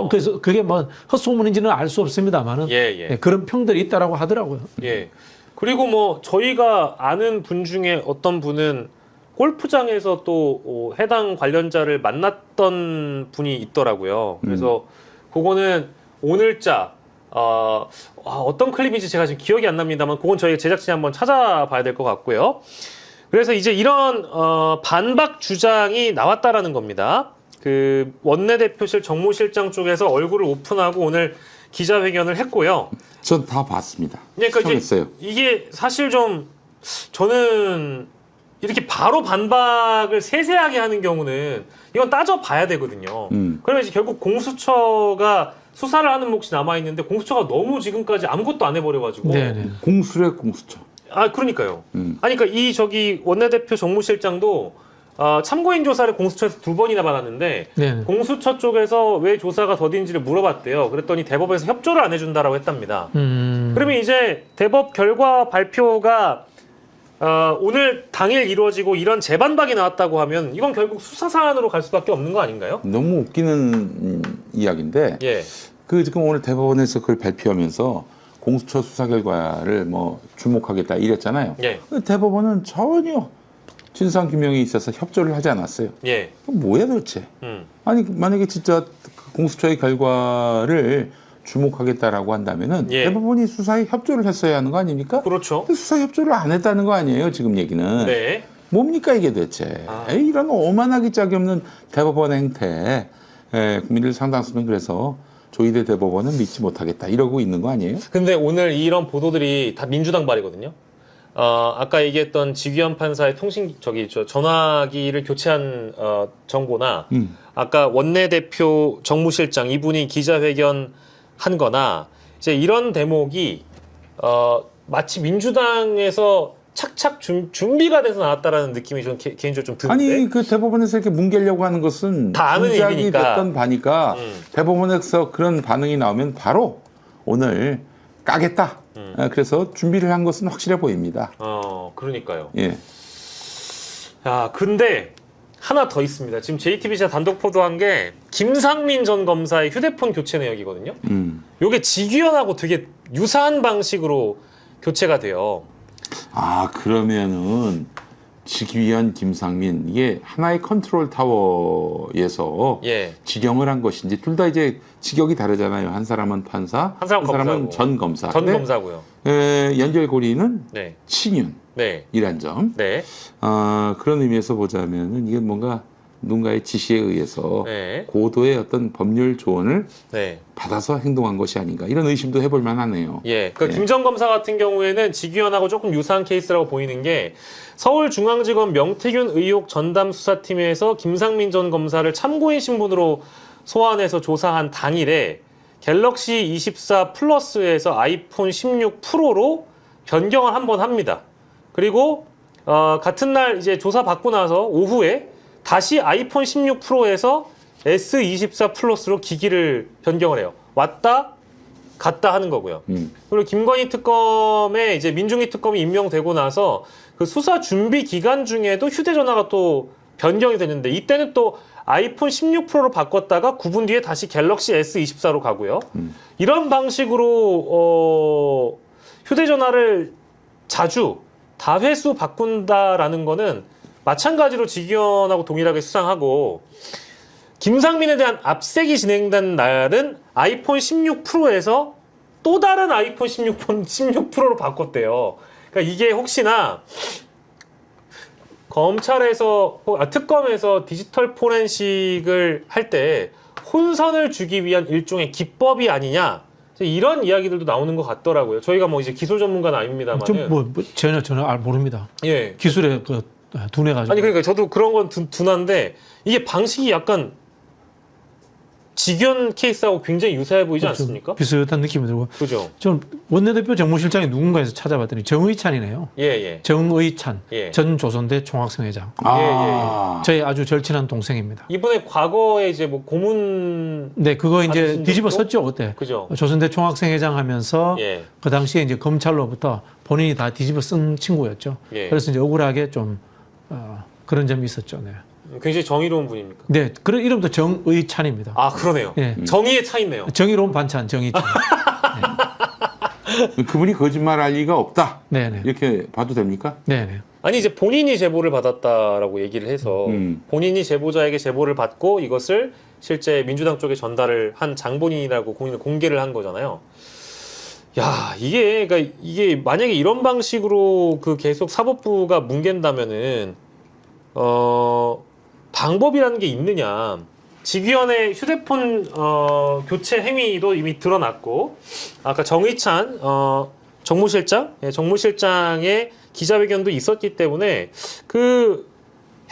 그래서 그게 뭐 헛소문인지는 알 수 없습니다만은 예. 그런 평들이 있다라고 하더라고요. 예. 그리고 뭐 저희가 아는 분 중에 어떤 분은 골프장에서 또 해당 관련자를 만났던 분이 있더라고요. 그래서 그거는 오늘자 어떤 클립인지 제가 지금 기억이 안 납니다만 그건 저희 제작진이 한번 찾아봐야 될 것 같고요. 그래서 이제 이런 반박 주장이 나왔다라는 겁니다. 그 원내대표실 정무실장 쪽에서 얼굴을 오픈하고 오늘 기자회견을 했고요. 전 다 봤습니다. 그러니까 시청했어요. 이게 사실 좀 저는 이렇게 바로 반박을 세세하게 하는 경우는 이건 따져봐야 되거든요. 그러면 이제 결국 공수처가 수사를 하는 몫이 남아있는데 공수처가 너무 지금까지 아무것도 안 해버려가지고 네네. 공수래 공수처. 아, 그러니까요. 아니, 그러니까 이 저기 원내대표 정무실장도 참고인 조사를 공수처에서 2번이나 받았는데 네. 공수처 쪽에서 왜 조사가 더딘지를 물어봤대요. 그랬더니 대법원에서 협조를 안 해준다라고 했답니다. 그러면 이제 대법 결과 발표가 오늘 당일 이루어지고 이런 재반박이 나왔다고 하면 이건 결국 수사 사안으로 갈 수밖에 없는 거 아닌가요? 너무 웃기는 이야기인데 예. 그 지금 오늘 대법원에서 그걸 발표하면서 공수처 수사 결과를 뭐 주목하겠다 이랬잖아요. 예. 대법원은 전혀 진상 규명에 있어서 협조를 하지 않았어요. 예. 뭐야 도대체? 아니 만약에 진짜 공수처의 결과를 주목하겠다라고 한다면은 예. 대법원이 수사에 협조를 했어야 하는 거 아닙니까? 그렇죠. 근데 수사 협조를 안 했다는 거 아니에요 지금 얘기는. 네. 뭡니까 이게 대체? 에이, 이런 오만하기 짝이 없는 대법원 행태. 국민들 상당수는 그래서 조희대 대법원은 믿지 못하겠다 이러고 있는 거 아니에요? 근데 오늘 이런 보도들이 다 민주당 발이거든요. 아까 얘기했던 지규현 판사의 전화기를 교체한 정보나 아까 원내대표 정무실장 이분이 기자회견 한 거나 이제 이런 대목이 마치 민주당에서 착착 준비가 돼서 나왔다라는 느낌이 좀 개인적으로 좀 드는데. 아니 그 대법원에서 이렇게 뭉개려고 하는 것은 다 아는 시작이 일이니까. 됐던 바니까 대법원에서 그런 반응이 나오면 바로 오늘 까겠다. 그래서 준비를 한 것은 확실해 보입니다. 그러니까요. 예. 야, 근데 하나 더 있습니다. 지금 JTBC가 단독 보도한 게 김상민 전 검사의 휴대폰 교체 내역이거든요. 요게 지규현하고 되게 유사한 방식으로 교체가 돼요. 아 그러면은 지규현, 김상민 이게 하나의 컨트롤 타워에서 예. 직영을 한 것인지 둘 다 이제 직역이 다르잖아요. 한 사람은 판사, 한 사람은 검사고. 전 검사. 전 근데, 검사고요. 연결고리는 네. 친윤이란 네. 점. 네. 그런 의미에서 보자면은 이게 뭔가 누군가의 지시에 의해서 네. 고도의 어떤 법률 조언을 네. 받아서 행동한 것이 아닌가 이런 의심도 해볼 만하네요. 예. 그러니까 김 전 검사 같은 경우에는 지규현하고 조금 유사한 케이스라고 보이는 게 서울중앙지검 명태균 의혹 전담 수사팀에서 김상민 전 검사를 참고인 신분으로 소환해서 조사한 당일에 갤럭시 24 플러스에서 아이폰 16 프로로 변경을 한번 합니다. 그리고 같은 날 이제 조사 받고 나서 오후에 다시 아이폰 16 프로에서 S24 플러스로 기기를 변경을 해요. 왔다 갔다 하는 거고요. 그리고 김건희 특검에 이제 민중기 특검이 임명되고 나서 그 수사 준비 기간 중에도 휴대전화가 또 변경이 됐는데 이때는 또 아이폰 16 프로로 바꿨다가 9분 뒤에 다시 갤럭시 S24로 가고요. 이런 방식으로 휴대전화를 자주 다회수 바꾼다라는 거는 마찬가지로 지규현하고 동일하게 수상하고 김상민에 대한 압색이 진행된 날은 아이폰 16 프로에서 또 다른 아이폰 16 프로로 바꿨대요. 그러니까 이게 혹시나 검찰에서 특검에서 디지털 포렌식을 할 때 혼선을 주기 위한 일종의 기법이 아니냐 이런 이야기들도 나오는 것 같더라고요. 저희가 뭐 이제 기술 전문가는 아닙니다만은 전혀 모릅니다. 예. 기술에 둔해가지고. 아니 그러니까 저도 그런 건 둔한데 이게 방식이 약간 직연 케이스하고 굉장히 유사해 보이지 않습니까? 비슷한 느낌이 들고. 그죠. 좀 원내대표 정무실장이 누군가에서 찾아봤더니 정의찬이네요. 예. 정의찬 예. 전 조선대 총학생회장. 예. 저희 아주 절친한 동생입니다. 이번에 과거에 이제 뭐 고문. 네, 그거 이제 받으신 뒤집어 적도? 썼죠 그때. 그죠. 조선대 총학생회장 하면서 예. 그 당시에 이제 검찰로부터 본인이 다 뒤집어 쓴 친구였죠. 예. 그래서 이제 억울하게 좀 그런 점이 있었죠. 네. 굉장히 정의로운 분입니까? 네, 그런 이름도 정의찬입니다. 아 그러네요. 예. 정의에 차 있네요. 정의로운 반찬 정의찬. 그분이 거짓말할 리가 없다. 네네. 이렇게 봐도 됩니까? 네네. 아니 이제 본인이 제보를 받았다라고 얘기를 해서 본인이 제보자에게 제보를 받고 이것을 실제 민주당 쪽에 전달을 한 장본인이라고 공개를 한 거잖아요. 야 이게 만약에 이런 방식으로 그 계속 사법부가 뭉갠다면은 방법이라는 게 있느냐. 지규현의 휴대폰 교체 행위도 이미 드러났고 아까 정의찬 정무실장의 기자회견도 있었기 때문에 그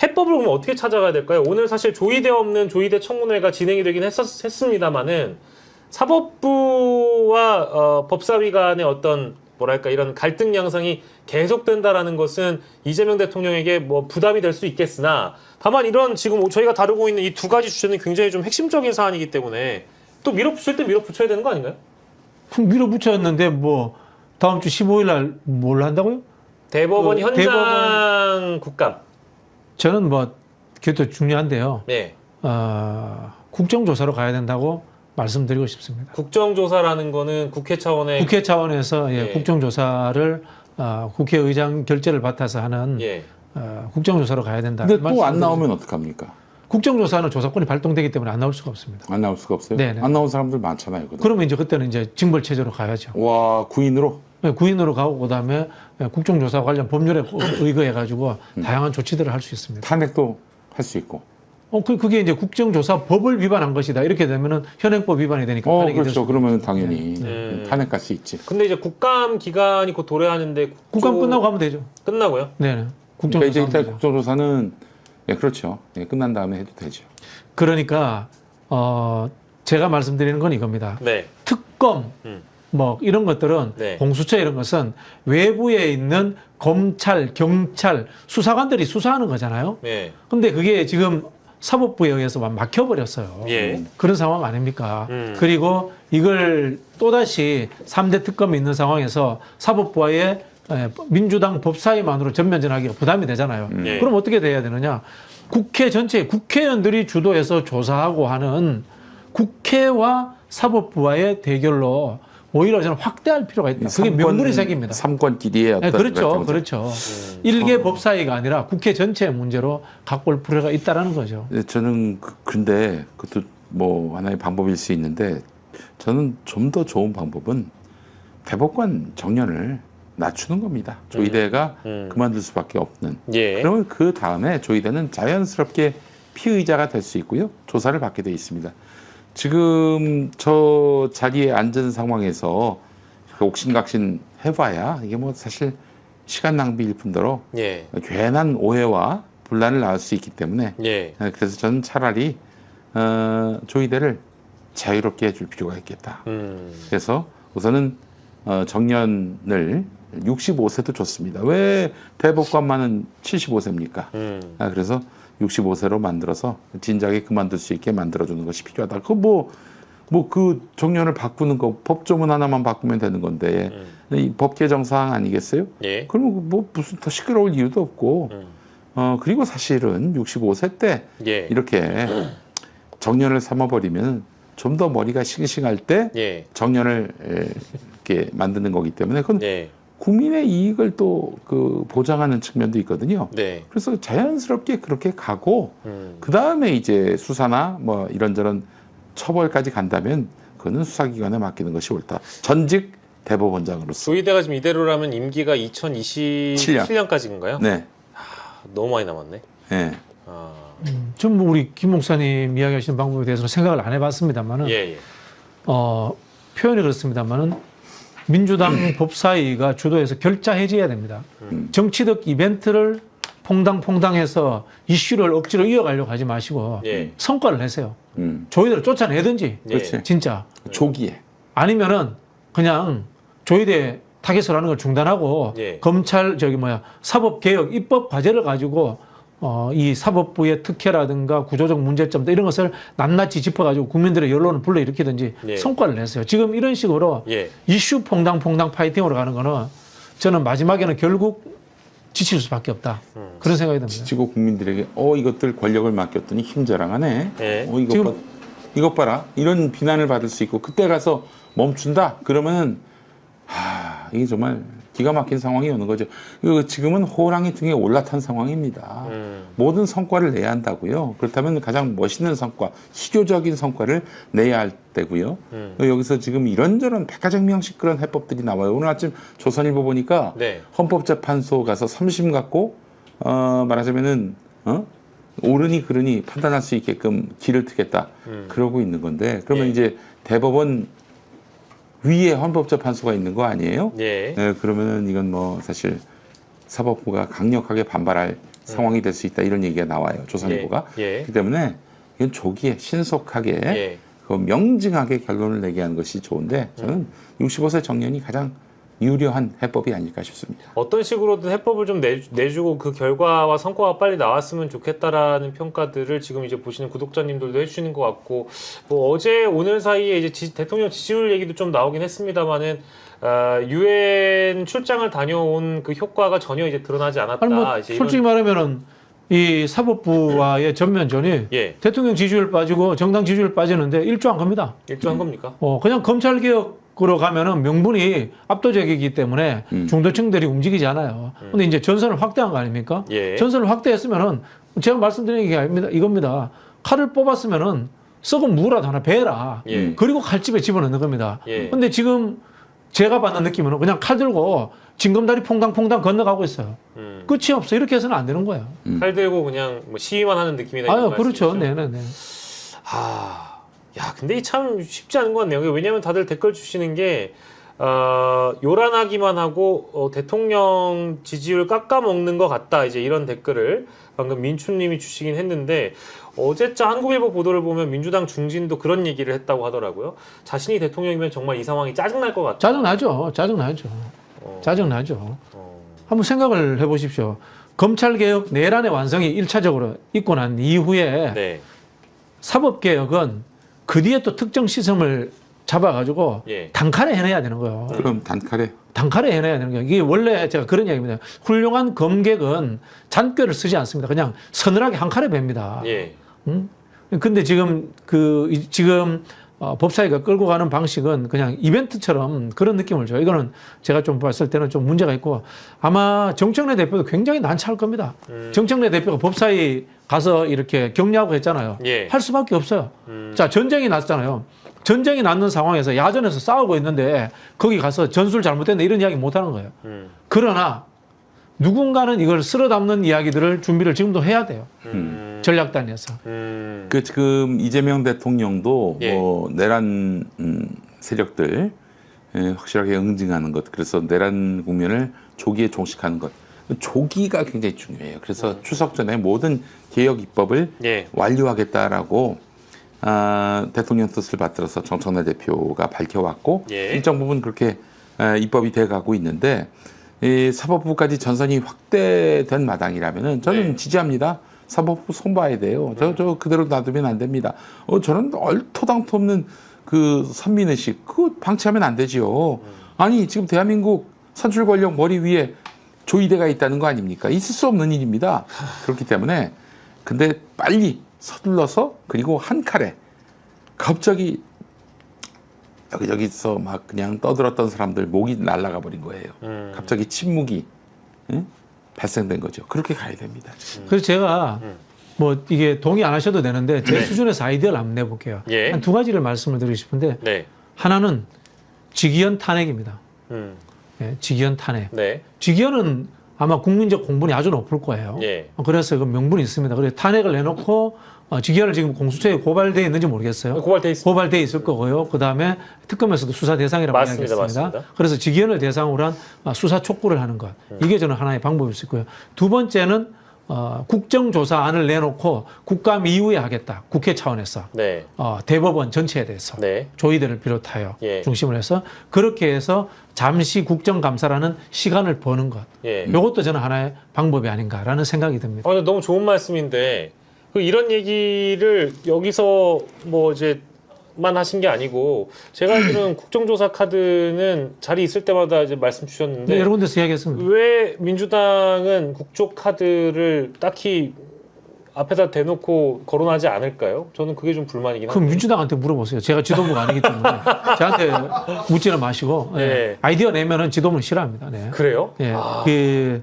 해법을 그러면 어떻게 찾아가야 될까요? 오늘 사실 조의대 없는 조의대 청문회가 진행이 되긴 했습니다만은 사법부와 법사위 간의 어떤 뭐랄까 이런 갈등 양상이 계속된다라는 것은 이재명 대통령에게 뭐 부담이 될 수 있겠으나 다만 이런 지금 저희가 다루고 있는 이 두 가지 주제는 굉장히 좀 핵심적인 사안이기 때문에 또 밀어붙일 때 밀어붙여야 되는 거 아닌가요? 밀어붙였는데 뭐 다음 주 15일 날 뭘 한다고요? 대법원 그 현장 대법원- 국감. 저는 뭐 그것도 중요한데요. 네. 국정조사로 가야 된다고 말씀드리고 싶습니다. 국정조사라는 거는 국회 차원의 국회 차원에서 예. 국정조사를 국회의장 결재를 받아서 하는 예. 국정조사로 가야 된다. 근데 또 안 말씀드리죠. 나오면 어떡합니까? 국정조사는 조사권이 발동되기 때문에 안 나올 수가 없습니다. 안 나올 수가 없어요? 네네. 안 나온 사람들 많잖아요. 그동안. 그러면 이제 그때는 이제 징벌체제로 가야죠. 와, 구인으로? 구인으로 가고 그다음에 국정조사 관련 법률에 의거해 가지고 다양한 조치들을 할 수 있습니다. 탄핵도 할 수 있고. 그게 이제 국정조사법을 위반한 것이다. 이렇게 되면은 현행법 위반이 되니까 탄핵이 될 그렇죠. 수 그러면 당연히 네. 탄핵 갈 수 있지. 근데 이제 국감 기간이 곧 도래하는데 국감 끝나고 가면 되죠. 끝나고요? 네. 그러니까 국정조사. 이제 일단 국정조사는 그렇죠. 끝난 다음에 해도 되죠. 그러니까 제가 말씀드리는 건 이겁니다. 네. 특검 음. 뭐 이런 것들은 네. 공수처 이런 것은 외부에 있는 검찰, 경찰, 수사관들이 수사하는 거잖아요. 네. 근데 그게 지금 사법부에 의해서 막혀버렸어요. 예. 그런 상황 아닙니까? 음. 그리고 이걸 또다시 3대 특검이 있는 상황에서 사법부와의 민주당 법사위만으로 전면전하기가 부담이 되잖아요. 예. 그럼 어떻게 돼야 되느냐? 국회 전체 국회의원들이 주도해서 조사하고 하는 국회와 사법부와의 대결로 오히려 저는 확대할 필요가 있다. 그게 명분이 생깁니다. 삼권끼리의 어떤 그렇죠, 그렇죠. 일개 법사위가 아니라 국회 전체의 문제로 갖고 올 필요가 있다라는 거죠. 저는 근데 그것도 뭐 하나의 방법일 수 있는데 저는 좀 더 좋은 방법은 대법관 정년을 낮추는 겁니다. 조희대가 그만둘 수밖에 없는. 예. 그러면 그 다음에 조희대는 자연스럽게 피의자가 될 수 있고요. 조사를 받게 돼 있습니다. 지금 저 자리에 앉은 상황에서 옥신각신 해봐야 이게 뭐 사실 시간 낭비일 뿐더러 예. 괜한 오해와 분란을 낳을 수 있기 때문에 예. 그래서 저는 차라리 조희대를 자유롭게 해줄 필요가 있겠다. 그래서 우선은 정년을 65세도 좋습니다. 왜 대법관만은 75세입니까? 그래서 65세로 만들어서 진작에 그만둘 수 있게 만들어주는 것이 필요하다. 그 정년을 바꾸는 거 법조문 하나만 바꾸면 되는 건데 이 법 개정 사항 아니겠어요? 예. 그러면 뭐 무슨 더 시끄러울 이유도 없고 그리고 사실은 65세 때 예. 이렇게 정년을 삼아버리면 좀 더 머리가 싱싱할 때 예. 정년을 이렇게 만드는 거기 때문에 그건 예. 국민의 이익을 또 그 보장하는 측면도 있거든요. 네. 그래서 자연스럽게 그렇게 가고 그 다음에 이제 수사나 뭐 이런저런 처벌까지 간다면 그거는 수사기관에 맡기는 것이 옳다. 전직 대법원장으로서. 조희대가 지금 이대로라면 임기가 2027년까지인가요? 네. 너무 많이 남았네. 네. 좀 우리 김 목사님 이야기하시는 방법에 대해서는 생각을 안 해봤습니다만은 예. 표현이 그렇습니다만은 민주당 법사위가 주도해서 결자 해지해야 됩니다. 정치적 이벤트를 퐁당퐁당해서 이슈를 억지로 이어가려고 하지 마시고 예. 성과를 내세요. 조희대를 쫓아내든지 그렇지. 진짜 조기에. 아니면은 그냥 조희대 타겟을 하는 걸 중단하고 예. 검찰 사법개혁 입법 과제를 가지고 이 사법부의 특혜라든가 구조적 문제점들 이런 것을 낱낱이 짚어가지고 국민들의 연론을 불러일으키든지 예. 성과를 냈어요. 지금 이런 식으로 예. 이슈 퐁당퐁당 파이팅으로 가는 거는 저는 마지막에는 결국 지칠 수밖에 없다. 그런 생각이 듭니다. 지치고 국민들에게 이것들 권력을 맡겼더니 힘자랑하네. 예. 이것 봐라. 이런 비난을 받을 수 있고 그때 가서 멈춘다. 그러면 이게 정말 기가 막힌 상황이 오는 거죠. 지금은 호랑이 등에 올라탄 상황입니다. 모든 성과를 내야 한다고요. 그렇다면 가장 멋있는 성과, 희교적인 성과를 내야 할 때고요. 여기서 지금 이런저런 백가쟁명식 그런 해법들이 나와요. 오늘 아침 조선일보 보니까 네. 헌법재판소 가서 3심 갖고 말하자면은 옳으니 그르니 판단할 수 있게끔 길을 트겠다. 그러고 있는 건데 그러면 예. 이제 대법원 위에 헌법재판소가 있는 거 아니에요? 예. 네, 그러면은 이건 뭐 사실 사법부가 강력하게 반발할 상황이 될 수 있다 이런 얘기가 나와요. 조선일보가. 예. 그렇기 때문에 이건 조기에 신속하게 예. 명징하게 결론을 내게 하는 것이 좋은데 저는 65세 정년이 가장 유려한 해법이 아닐까 싶습니다. 어떤 식으로든 해법을 좀 내주고 그 결과와 성과가 빨리 나왔으면 좋겠다라는 평가들을 지금 이제 보시는 구독자님들도 해주시는 것 같고, 뭐 어제 오늘 사이에 이제 대통령 지지율 얘기도 좀 나오긴 했습니다만은 유엔 출장을 다녀온 그 효과가 전혀 이제 드러나지 않았다. 아니 뭐 이제 솔직히 말하면은 이 사법부와의 전면전이 예. 대통령 지지율 빠지고 정당 지지율 빠지는데 일조한 겁니다. 일조한 겁니까? 그냥 검찰 개혁으로 가면은 명분이 압도적이기 때문에 중도층들이 움직이지 않아요. 근데 이제 전선을 확대한 거 아닙니까? 예. 전선을 확대했으면은 제가 말씀드리는 게 아닙니다. 이겁니다. 칼을 뽑았으면은 썩은 무라도 하나 베라. 예. 그리고 칼집에 집어넣는 겁니다. 예. 근데 지금 제가 받는 느낌은 그냥 칼 들고 징검다리 퐁당퐁당 건너가고 있어요. 끝이 없어. 이렇게 해서는 안 되는 거예요. 칼 들고 그냥 뭐 시위만 하는 느낌이다. 아유, 그렇죠. 네네네. 야, 근데 이 참 쉽지 않은 것 같네요. 왜냐하면 다들 댓글 주시는 게 요란하기만 하고 대통령 지지율 깎아먹는 것 같다. 이제 이런 댓글을 방금 민추님이 주시긴 했는데 어제자 한국일보 보도를 보면 민주당 중진도 그런 얘기를 했다고 하더라고요. 자신이 대통령이면 정말 이 상황이 짜증날 것 같다. 짜증나죠. 짜증나죠. 한번 생각을 해보십시오. 검찰개혁 내란의 완성이 1차적으로 있고 난 이후에 네. 사법개혁은 그 뒤에 또 특정 시점을 잡아가지고 예. 단칼에 해내야 되는 거예요. 그럼 단칼에 단칼에 해내야 되는 거예요. 이게 원래 제가 그런 이야기입니다. 훌륭한 검객은 잔꾀를 쓰지 않습니다. 그냥 서늘하게 한 칼에 뵙니다. 예. 근데 지금 법사위가 끌고 가는 방식은 그냥 이벤트처럼 그런 느낌을 줘요. 이거는 제가 좀 봤을 때는 좀 문제가 있고 아마 정청래 대표도 굉장히 난처할 겁니다. 정청래 대표가 법사위 가서 이렇게 격려하고 했잖아요. 예. 할 수밖에 없어요. 자, 전쟁이 났잖아요. 전쟁이 났는 상황에서 야전에서 싸우고 있는데 거기 가서 전술 잘못됐네 이런 이야기 못 하는 거예요. 그러나 누군가는 이걸 쓸어 담는 이야기들을 준비를 지금도 해야 돼요. 전략단에서. 그 지금 이재명 대통령도 예. 뭐 내란 세력들 확실하게 응징하는 것, 그래서 내란 국면을 조기에 종식하는 것, 조기가 굉장히 중요해요. 그래서 추석 전에 모든 개혁 입법을 예. 완료하겠다라고 대통령 뜻을 받들어서 정청래 대표가 밝혀왔고 예. 일정 부분 그렇게 입법이 돼가고 있는데 이 사법부까지 전선이 확대된 마당이라면은 저는 네. 지지합니다. 사법부 손봐야 돼요. 저 그대로 놔두면 안 됩니다. 저는 얼토당토 없는 그 선민의식 그거 방치하면 안 되지요. 아니 지금 대한민국 선출 권력 머리 위에 조이대가 있다는 거 아닙니까? 있을 수 없는 일입니다. 그렇기 때문에 근데 빨리 서둘러서 그리고 한 칼에 갑자기 여기저기서 막 그냥 떠들었던 사람들 목이 날아가 버린 거예요. 갑자기 침묵이 발생된 거죠. 그렇게 가야 됩니다. 그래서 제가 뭐 이게 동의 안 하셔도 되는데 제 네. 수준에서 아이디어를 한번 내볼게요. 예. 한 두 가지를 말씀을 드리고 싶은데 네. 하나는 직위원 탄핵입니다. 예, 직위원 탄핵. 네. 직위원은 아마 국민적 공분이 아주 높을 거예요. 예. 그래서 그 명분이 있습니다. 그래서 탄핵을 내놓고 직위원을 지금 공수처에 고발되어 있는지 모르겠어요. 고발돼 있습니다. 고발되어 있을 거고요. 그 다음에 특검에서도 수사 대상이라고 맞습니다. 이야기했습니다. 맞습니다. 그래서 직위원을 대상으로 한 수사 촉구를 하는 것. 이게 저는 하나의 방법일 수 있고요. 두 번째는 국정조사안을 내놓고 국감 이후에 하겠다. 국회 차원에서. 네. 대법원 전체에 대해서. 네. 조의들을 비롯하여 예. 중심을 해서 그렇게 해서 잠시 국정감사라는 시간을 버는 것. 예. 이것도 저는 하나의 방법이 아닌가라는 생각이 듭니다. 근데 너무 좋은 말씀인데 이런 얘기를 여기서 뭐 이제 만 하신 게 아니고 제가 알기로는 국정조사 카드는 자리 있을 때마다 이제 말씀 주셨는데 네, 여러 군데서 이야기했습니다. 왜 민주당은 국조 카드를 딱히 앞에다 대놓고 거론하지 않을까요? 저는 그게 좀 불만이긴 그럼 한데. 민주당한테 물어보세요. 제가 지도부가 아니기 때문에 저한테 묻지는 마시고 네. 아이디어 내면은 지도부는 싫어합니다. 네. 그래요? 예,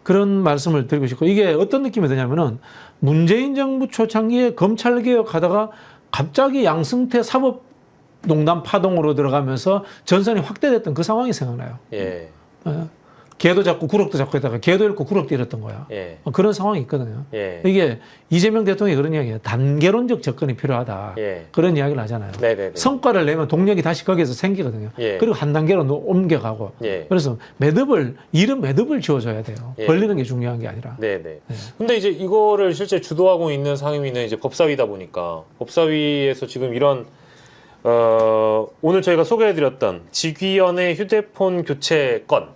그런 말씀을 드리고 싶고 이게 어떤 느낌이 드냐면은 문재인 정부 초창기에 검찰 개혁하다가 갑자기 양승태 사법농단 파동으로 들어가면서 전선이 확대됐던 그 상황이 생각나요. 예. 개도 잡고 구럭도 잡고 했다가 개도 잃고 구럭도 잃었던 거야. 예. 그런 상황이 있거든요. 예. 이게 이재명 대통령이 그런 이야기예요. 단계론적 접근이 필요하다. 예. 그런 이야기를 하잖아요. 네네네. 성과를 내면 동력이 다시 거기에서 생기거든요. 예. 그리고 한 단계로 옮겨가고. 예. 그래서 이른 매듭을 지어줘야 돼요. 예. 벌리는 게 중요한 게 아니라. 네네. 근데 이제 이거를 실제 주도하고 있는 상임위는 이제 법사위다 보니까 법사위에서 지금 이런 오늘 저희가 소개해드렸던 지귀현의 휴대폰 교체 건,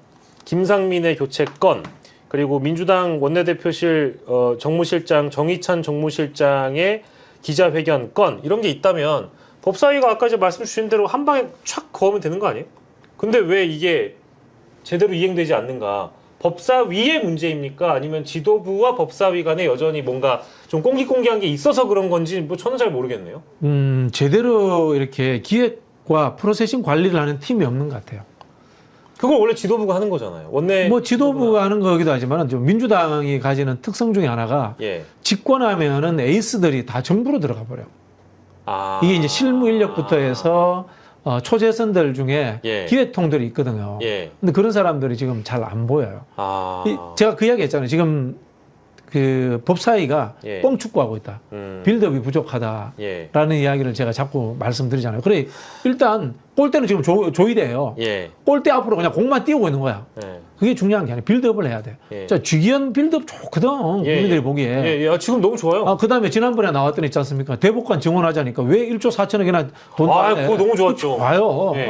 김상민의 교체 건, 그리고 민주당 원내대표실 정무실장 정의찬 정무실장의 기자회견 건, 이런 게 있다면 법사위가 아까 이제 말씀 주신 대로 한 방에 촥 거으면 되는 거 아니에요? 근데 왜 이게 제대로 이행되지 않는가? 법사위의 문제입니까? 아니면 지도부와 법사위 간에 여전히 뭔가 좀 꽁기꽁기한 게 있어서 그런 건지 뭐 저는 잘 모르겠네요. 제대로 이렇게 기획과 프로세싱 관리를 하는 팀이 없는 것 같아요. 그걸 원래 지도부가 하는 거잖아요. 원내 뭐 지도부가 하는 거기도 하지만 좀 민주당이 가지는 특성 중에 하나가 예. 집권하면은 에이스들이 다 정부로 들어가 버려. 아. 이게 이제 실무 인력부터 해서 초재선들 중에 예. 기획통들이 있거든요. 예. 근데 그런 사람들이 지금 잘 안 보여요. 아. 제가 그 이야기 했잖아요. 지금 그 법사위가 예. 뻥축구하고 있다. 빌드업이 부족하다라는 예. 이야기를 제가 자꾸 말씀드리잖아요. 그래 일단 골대는 지금 조이대요. 예. 골대 앞으로 그냥 공만 띄우고 있는 거야. 예. 그게 중요한 게 아니라 빌드업을 해야 돼. 예. 자, 지기현 빌드업 좋거든. 예, 국민들이 예. 보기에. 예, 예. 아, 지금 너무 좋아요. 그 다음에 지난번에 나왔던 있지 않습니까? 대법관 증언하자니까 왜 1조 4천억이나 돈 아, 받네. 그거 너무 좋았죠. 좋아요. 예.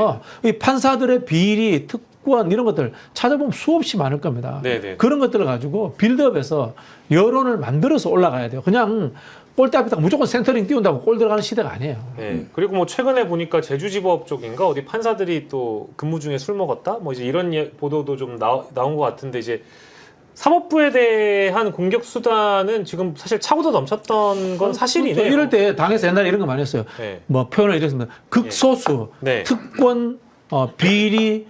이 판사들의 비리, 특권 이런 것들 찾아보면 수없이 많을 겁니다. 네네. 그런 것들을 가지고 빌드업해서 여론을 만들어서 올라가야 돼요. 그냥 골대 앞에다가 무조건 센터링 띄운다고 골 들어가는 시대가 아니에요. 네. 그리고 뭐 최근에 보니까 제주지법 쪽인가 어디 판사들이 또 근무 중에 술 먹었다 뭐 이제 이런 보도도 좀 나온 것 같은데 이제 사법부에 대한 공격 수단은 지금 사실 차고도 넘쳤던 건 사실이네요. 이럴 때 당에서 옛날에 이런 거 많이 했어요. 네. 뭐 표현을 이랬습니다. 극소수 네. 특권 비리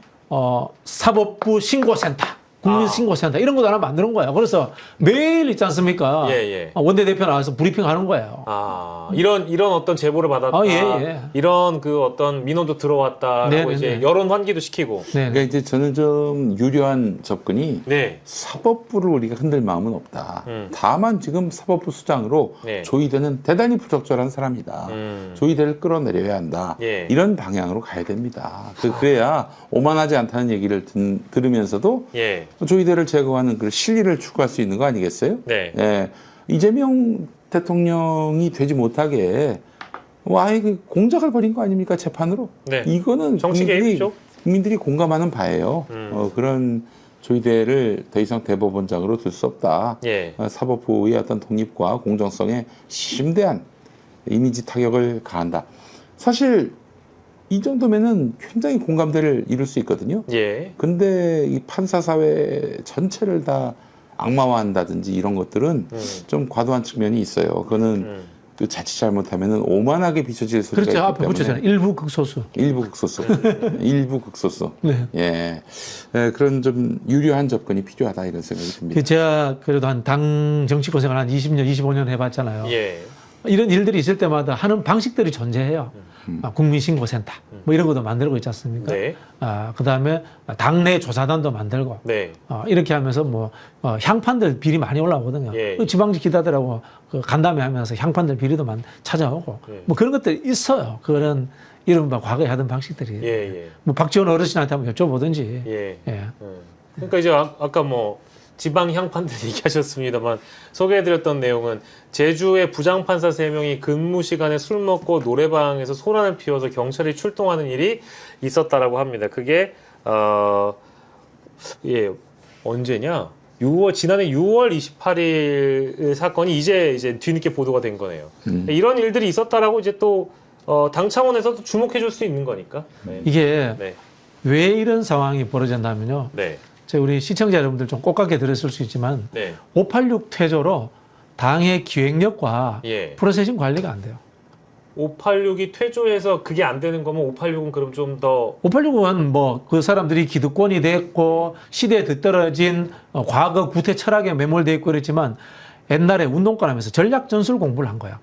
사법부 신고센터. 국민신고센터 이런 것도 하나 만드는 거예요. 그래서 매일 있지 않습니까? 예, 예. 원내대표 나와서 브리핑하는 거예요. 아, 이런 어떤 제보를 받았다. 예. 이런 그 어떤 민원도 들어왔다라고 네네네. 이제 여론 환기도 시키고. 네. 그러니까 이제 저는 좀 유려한 접근이 네. 사법부를 우리가 흔들 마음은 없다. 음. 다만 지금 사법부 수장으로 네. 조희대는 대단히 부적절한 사람이다. 조희대를 끌어내려야 한다. 예. 이런 방향으로 가야 됩니다. 그래야 오만하지 않다는 얘기를 들으면서도 예. 조희대를 제거하는 그 실리를 추구할 수 있는 거 아니겠어요? 네. 예. 이재명 대통령이 되지 못하게 아예 그 공작을 벌인 거 아닙니까 재판으로? 네. 이거는 정치 개입이죠. 국민들이 공감하는 바예요. 그런 조희대를 더 이상 대법원장으로 둘 수 없다. 예. 사법부의 어떤 독립과 공정성에 심대한 이미지 타격을 가한다. 사실 이 정도면은 굉장히 공감대를 이룰 수 있거든요. 예. 근데 이 판사 사회 전체를 다 악마화한다든지 이런 것들은 좀 과도한 측면이 있어요. 그거는 그 자칫 잘못하면은 오만하게 비춰질 수가 있기 그렇죠. 때문에. 앞에 붙였잖아요. 일부 극소수. 일부 극소수. 일부 극소수. 네. 예. 그런 좀 유려한 접근이 필요하다 이런 생각이 듭니다. 제가 그래도 한 당 정치 고생을 한 20년, 25년 해봤잖아요. 예. 이런 일들이 있을 때마다 하는 방식들이 존재해요. 국민신고센터 뭐 이런 것도 만들고 있지 않습니까? 네. 그다음에 당내 조사단도 만들고 네. 이렇게 하면서 뭐 향판들 비리 많이 올라오거든요. 예. 그 지방직 기다들하고 그 간담회 하면서 향판들 비리도 찾아오고 예. 뭐 그런 것들이 있어요. 그런 이른바 과거에 하던 방식들이. 예. 예. 뭐 박지원 어르신한테 한번 여쭤보든지. 예. 예. 그러니까 이제 아까 뭐 지방 향판들 얘기하셨습니다만 소개해드렸던 내용은 제주의 부장판사 3명이 근무 시간에 술 먹고 노래방에서 소란을 피워서 경찰이 출동하는 일이 있었다라고 합니다. 그게 언제냐? 지난해 6월 28일 사건이 이제 뒤늦게 보도가 된 거네요. 이런 일들이 있었다라고 이제 또 당 차원에서도 주목해줄 수 있는 거니까. 네. 이게 네. 왜 이런 상황이 벌어졌냐면요. 네. 우리 시청자 여러분들 좀 꼴깝게 들었을 수 있지만 네. 586 퇴조로 당의 기획력과 예. 프로세싱 관리가 안 돼요. 586이 퇴조해서 그게 안 되는 거면 586은 그럼 좀 더 586은 뭐 그 사람들이 기득권이 됐고 시대에 뒤떨어진 과거 구태 철학에 매몰돼 있고 그랬지만 옛날에 운동권 하면서 전략 전술 공부를 한 거야.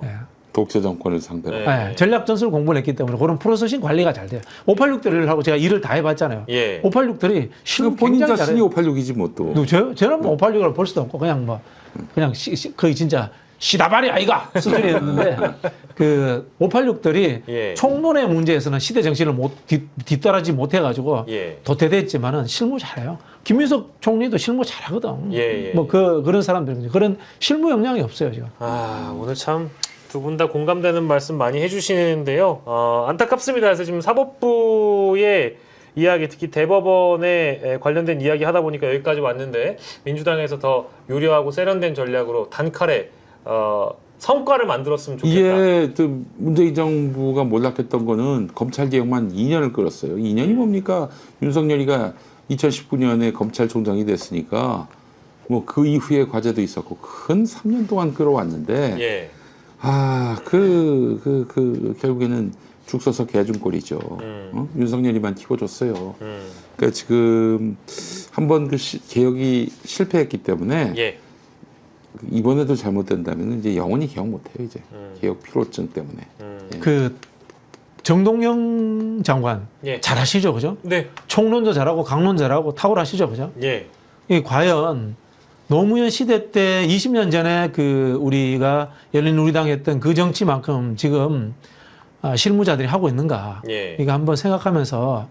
예. 독재 정권을 상대로. 네. 예, 전략 전술 공부를 했기 때문에 그런 프로세싱 관리가 잘 돼요. 586들하고 제가 일을 다 해봤잖아요. 예. 586들이 실무 본인 굉장히 자신이 잘해요. 586이지 뭐 또. 저는 뭐 586을 볼 수도 없고 그냥 거의 진짜 시다발이 아이가 수준이었는데 그 586들이 예. 총론의 문제에서는 시대 정신을 뒤따라지 못해가지고 예. 도태됐지만은 실무 잘해요. 김민석 총리도 실무 잘하거든. 예. 뭐 그런 사람들 그런 실무 역량이 없어요 지금. 오늘 참 두 분 다 공감되는 말씀 많이 해주시는데요. 안타깝습니다. 그래서 지금 사법부의 이야기, 특히 대법원에 관련된 이야기 하다 보니까 여기까지 왔는데 민주당에서 더 요리하고 세련된 전략으로 단칼에 성과를 만들었으면 좋겠다. 이게 그 문재인 정부가 몰락했던 거는 검찰 개혁만 2년을 끌었어요. 2년이 뭡니까? 윤석열이가 2019년에 검찰총장이 됐으니까 뭐 그 이후에 과제도 있었고 큰 3년 동안 끌어왔는데 예. 결국에는 죽 서서 개중꼴이죠. 윤석열이만 키워줬어요. 그러니까 지금 한번 그 개혁이 실패했기 때문에 예. 이번에도 잘못된다면 이제 영원히 개혁 못해요. 이제 개혁 피로증 때문에. 예. 그 정동영 장관 예. 잘하시죠, 그죠? 네. 총론도 잘하고 강론 잘하고 탁월하시죠, 그죠? 예. 이 과연 노무현 시대 때 20년 전에 그 우리가 열린우리당 했던 그 정치만큼 지금 실무자들이 하고 있는가? 예. 이거 한번 생각하면서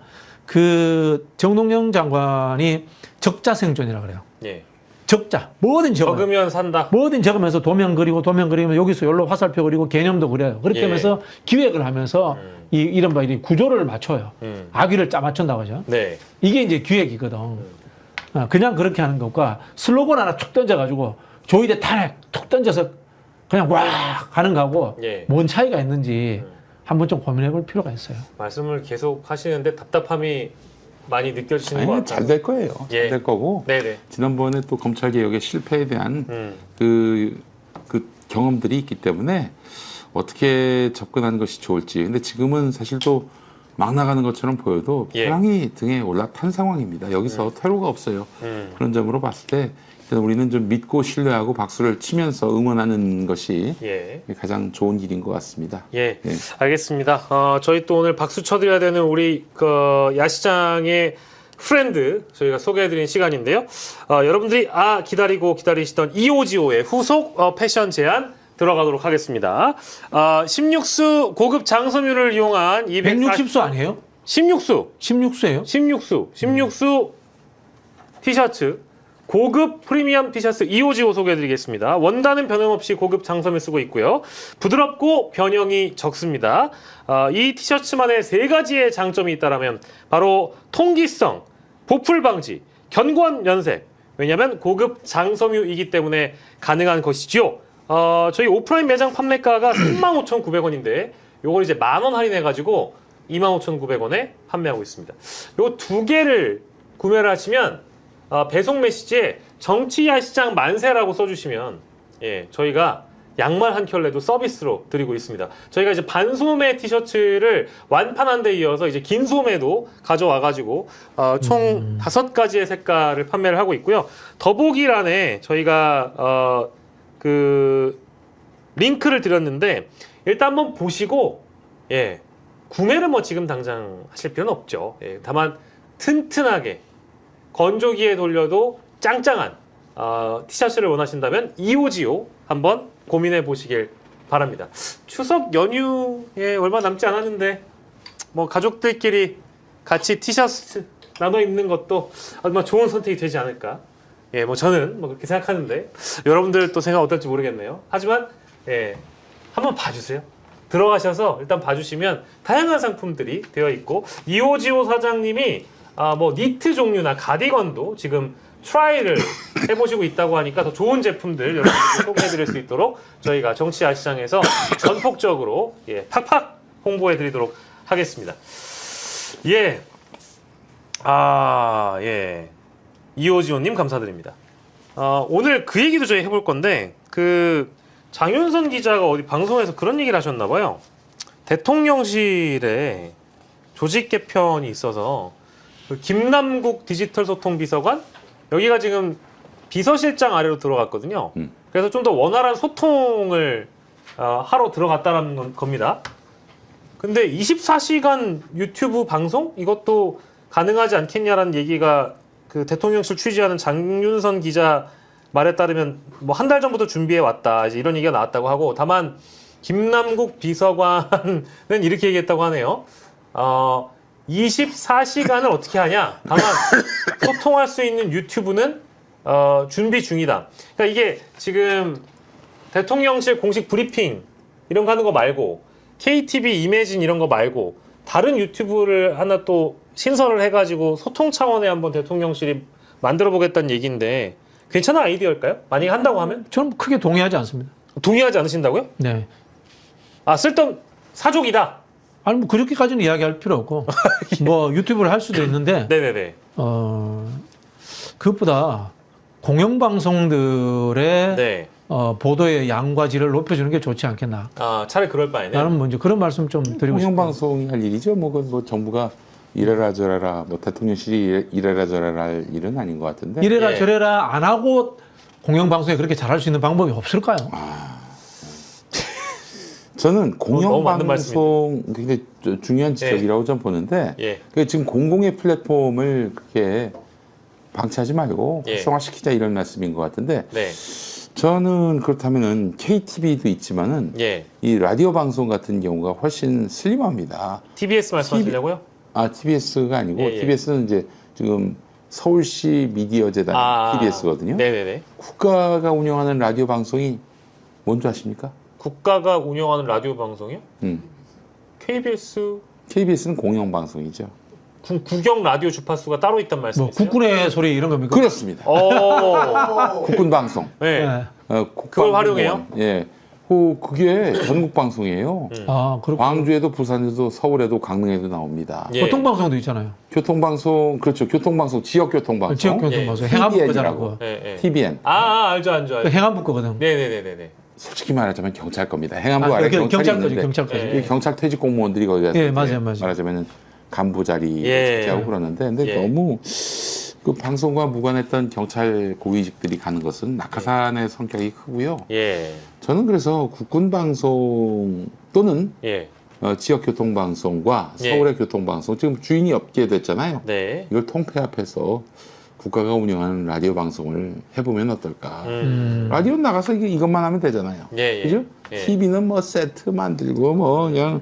그 정동영 장관이 적자생존이라 그래요. 예. 적자. 뭐든 적어요. 적으면 산다. 뭐든 적으면서 도면 그리면 여기서 여기로 화살표 그리고 개념도 그려요. 그렇게 예. 하면서 기획을 하면서 이른바 이 구조를 맞춰요. 악위를 짜 맞춘다고 하죠. 네. 이게 이제 기획이거든. 그냥 그렇게 하는 것과 슬로건 하나 툭 던져가지고 조이대 탄핵 툭 던져서 그냥 와 가는 거하고 예. 뭔 차이가 있는지 한번 좀 고민해 볼 필요가 있어요. 말씀을 계속 하시는데 답답함이 많이 느껴지시는 것 아니, 같아요. 잘 될 거예요. 예. 잘 될 거고. 네네. 지난번에 또 검찰 개혁의 실패에 대한 그 경험들이 있기 때문에 어떻게 접근하는 것이 좋을지. 근데 지금은 사실 또 막 나가는 것처럼 보여도 예. 벼랑이 등에 올라탄 상황입니다. 여기서 퇴로가 없어요. 그런 점으로 봤을 때 일단 우리는 좀 믿고 신뢰하고 박수를 치면서 응원하는 것이 예. 가장 좋은 길인 것 같습니다. 예. 예. 알겠습니다. 저희 또 오늘 박수 쳐드려야 되는 우리 그 야시장의 프렌드 저희가 소개해드린 시간인데요. 여러분들이 기다리시던 이오지오의 후속 패션 제안 들어가도록 하겠습니다. 16수 고급 장섬유를 이용한 160수 아니에요? 16수 16수예요? 16수 티셔츠 고급 프리미엄 티셔츠 255 소개해드리겠습니다. 원단은 변함없이 고급 장섬을 쓰고 있고요. 부드럽고 변형이 적습니다. 이 티셔츠만의 3가지의 장점이 있다면 바로 통기성, 보풀 방지, 견고한 면색. 왜냐하면 고급 장섬유이기 때문에 가능한 것이지요. 저희 오프라인 매장 판매가가 35,900원인데 요걸 이제 10,000원 할인해가지고 25,900원에 판매하고 있습니다. 요 2개를 구매를 하시면 배송 메시지에 정치야시장 만세라고 써주시면 저희가 양말 한 켤레도 서비스로 드리고 있습니다. 저희가 이제 반소매 티셔츠를 완판한 데 이어서 이제 긴 소매도 가져와가지고 총 5가지의 색깔을 판매를 하고 있고요. 더보기란에 저희가 그 링크를 드렸는데 일단 한번 보시고 구매를 뭐 지금 당장 하실 필요는 없죠. 다만 튼튼하게 건조기에 돌려도 짱짱한 티셔츠를 원하신다면 이오지오 한번 고민해 보시길 바랍니다. 추석 연휴에 얼마 남지 않았는데 뭐 가족들끼리 같이 티셔츠 나눠 입는 것도 아마 좋은 선택이 되지 않을까. 뭐 저는 뭐 그렇게 생각하는데 여러분들 또 생각 어떨지 모르겠네요. 하지만 한번 봐주세요. 들어가셔서 일단 봐주시면 다양한 상품들이 되어 있고 이오지오 사장님이 뭐 니트 종류나 가디건도 지금 트라이를 해보시고 있다고 하니까 더 좋은 제품들 여러분들께 소개해드릴 수 있도록 저희가 정치야시장에서 전폭적으로 팍팍 홍보해드리도록 하겠습니다. 이오지오님 감사드립니다. 오늘 그 얘기도 저희 해볼 건데 그 장윤선 기자가 어디 방송에서 그런 얘기를 하셨나 봐요. 대통령실에 조직 개편이 있어서 그 김남국 디지털 소통 비서관 여기가 지금 비서실장 아래로 들어갔거든요. 그래서 좀 더 원활한 소통을 하러 들어갔다는 겁니다. 근데 24시간 유튜브 방송 이것도 가능하지 않겠냐라는 얘기가 그 대통령실 취재하는 장윤선 기자 말에 따르면 뭐 한 달 전부터 준비해 왔다 이제 이런 얘기가 나왔다고 하고 다만 김남국 비서관은 이렇게 얘기했다고 하네요. 24시간을 어떻게 하냐? 다만 소통할 수 있는 유튜브는 준비 중이다. 그러니까 이게 지금 대통령실 공식 브리핑 이런 거 하는 거 말고 KTV 이매진 이런 거 말고 다른 유튜브를 하나 또 신설을 해가지고 소통 차원에 한번 대통령실이 만들어 보겠다는 얘기인데 괜찮은 아이디어일까요? 만약에 한다고 하면? 저는 크게 동의하지 않습니다. 동의하지 않으신다고요? 네. 아, 쓸데없는 사족이다. 아니 뭐 그렇게까지는 이야기할 필요 없고 뭐 유튜브를 할 수도 있는데 네네네. 그것보다 공영방송들의 네. 보도의 양과 질을 높여주는 게 좋지 않겠나. 아, 차라리 그럴 바에는. 나는 먼저 그런 말씀 좀 드리고 싶어요. 공영방송이 할 일이죠. 뭐 정부가 이래라 저래라 뭐 대통령실이 이래라 저래라 할 일은 아닌 것 같은데. 이래라 예. 저래라 안 하고 공영방송에 그렇게 잘할 수 있는 방법이 없을까요? 저는 너무 맞는 공영방송 굉장히 중요한 지적이라고 좀 보는데 예. 그 지금 공공의 플랫폼을 그렇게 방치하지 말고 예. 활성화시키자 이런 말씀인 것 같은데 네. 저는 그렇다면은 KTV도 있지만은 예. 이 라디오 방송 같은 경우가 훨씬 슬림합니다. TBS 말씀하시려고요? TBS가 아니고 예, 예. TBS는 이제 지금 서울시 미디어 재단 TBS거든요. 네네네. 국가가 운영하는 라디오 방송이 뭔지 아십니까? 국가가 운영하는 라디오 방송이요? KBS KBS는 공영 방송이죠. 국영 라디오 주파수가 따로 있단 뭐 말씀이세요? 국군의 소리 이런 겁니까? 그렇습니다. 국군 방송. 네. 네. 그걸 활용해요? 예. 그게 전국 방송이에요. 아, 그렇고 광주에도 부산에도 서울에도 강릉에도 나옵니다. 예. 교통방송도 있잖아요. 교통방송 그렇죠. 교통방송 지역 교통방송. 지역 교통방송 예. 행안부 TBN이라고. 거잖아요. 예, 예. TBN. 알죠. 행안부 거거든. 네네네네. 솔직히 말하자면 경찰 겁니다. 행안부 아래 경찰 경찰이 거지, 있는데 경찰 거지. 예. 이 경찰 퇴직 공무원들이 거기 가서 예, 이제 맞아요. 말하자면 간부 자리 예. 차지하고 그러는데 근데 예. 너무 그 방송과 무관했던 경찰 고위직들이 가는 것은 낙하산의 성격이 크고요. 예. 저는 그래서 국군 방송 또는 예. 지역 교통 방송과 예. 서울의 교통 방송 지금 주인이 없게 됐잖아요. 네. 이걸 통폐합해서 국가가 운영하는 라디오 방송을 해보면 어떨까? 라디오 나가서 이것만 하면 되잖아요. 예, 예. 그죠? 예. TV는 뭐 세트 만들고 뭐 그냥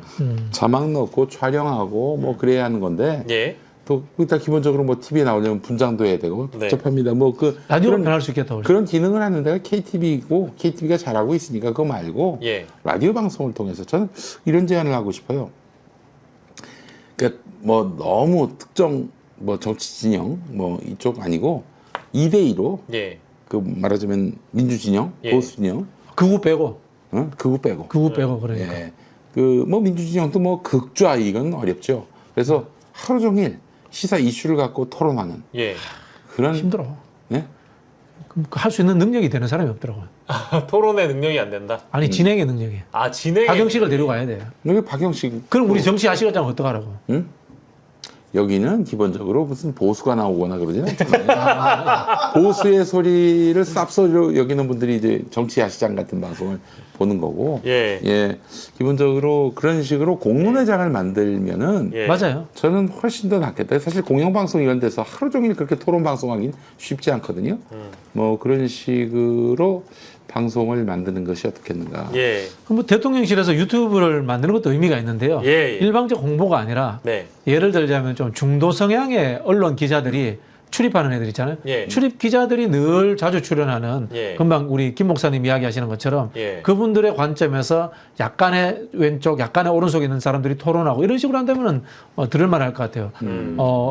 자막 넣고 촬영하고 뭐 그래야 하는 건데 예. 또 일단 기본적으로 뭐 TV에 나오려면 분장도 해야 되고 네. 복잡합니다. 뭐 라디오로 그런, 변할 수 있겠다. 훨씬. 그런 기능을 하는 데가 KTV이고 KTV가 잘하고 있으니까 그거 말고 예. 라디오 방송을 통해서 저는 이런 제안을 하고 싶어요. 그러니까 뭐 너무 특정 뭐 정치 진영 뭐 이쪽 아니고 2대2로 예. 그 말하자면 민주 진영, 예. 보수 진영, 그거 빼고. 그거 빼고. 그거 빼고 그러니까. 예. 그 뭐 민주 진영도 뭐 극좌 이건 어렵죠. 그래서 하루 종일 시사 이슈를 갖고 토론하는 예. 그런 힘들어. 네? 할 수 있는 능력이 되는 사람이 없더라고요. 토론의 능력이 안 된다. 아니 진행의 능력이. 진행. 박영식을 데려가야 돼. 여기 박영식 그럼 우리 정치 아시겠잖아 어떡하라고. 응? 여기는 기본적으로 무슨 보수가 나오거나 그러지 않잖아요. 보수의 소리를 쌉소리로 여기는 분들이 이제 정치 야시장 같은 방송을 보는 거고, 예. 기본적으로 그런 식으로 공론회장을 만들면은 예. 맞아요. 저는 훨씬 더 낫겠다. 사실 공영방송 이런 데서 하루 종일 그렇게 토론 방송하기는 쉽지 않거든요. 뭐 그런 식으로 방송을 만드는 것이 어떻겠는가. 예. 그럼 뭐 대통령실에서 유튜브를 만드는 것도 의미가 있는데요. 예. 일방적 홍보가 아니라 네. 예를 들자면 좀 중도 성향의 언론 기자들이 출입하는 애들 있잖아요. 예. 출입 기자들이 늘 자주 출연하는 예. 금방 우리 김 목사님 이야기하시는 것처럼 예. 그분들의 관점에서 약간의 왼쪽, 약간의 오른쪽에 있는 사람들이 토론하고 이런 식으로 한다면은 들을 만할 것 같아요.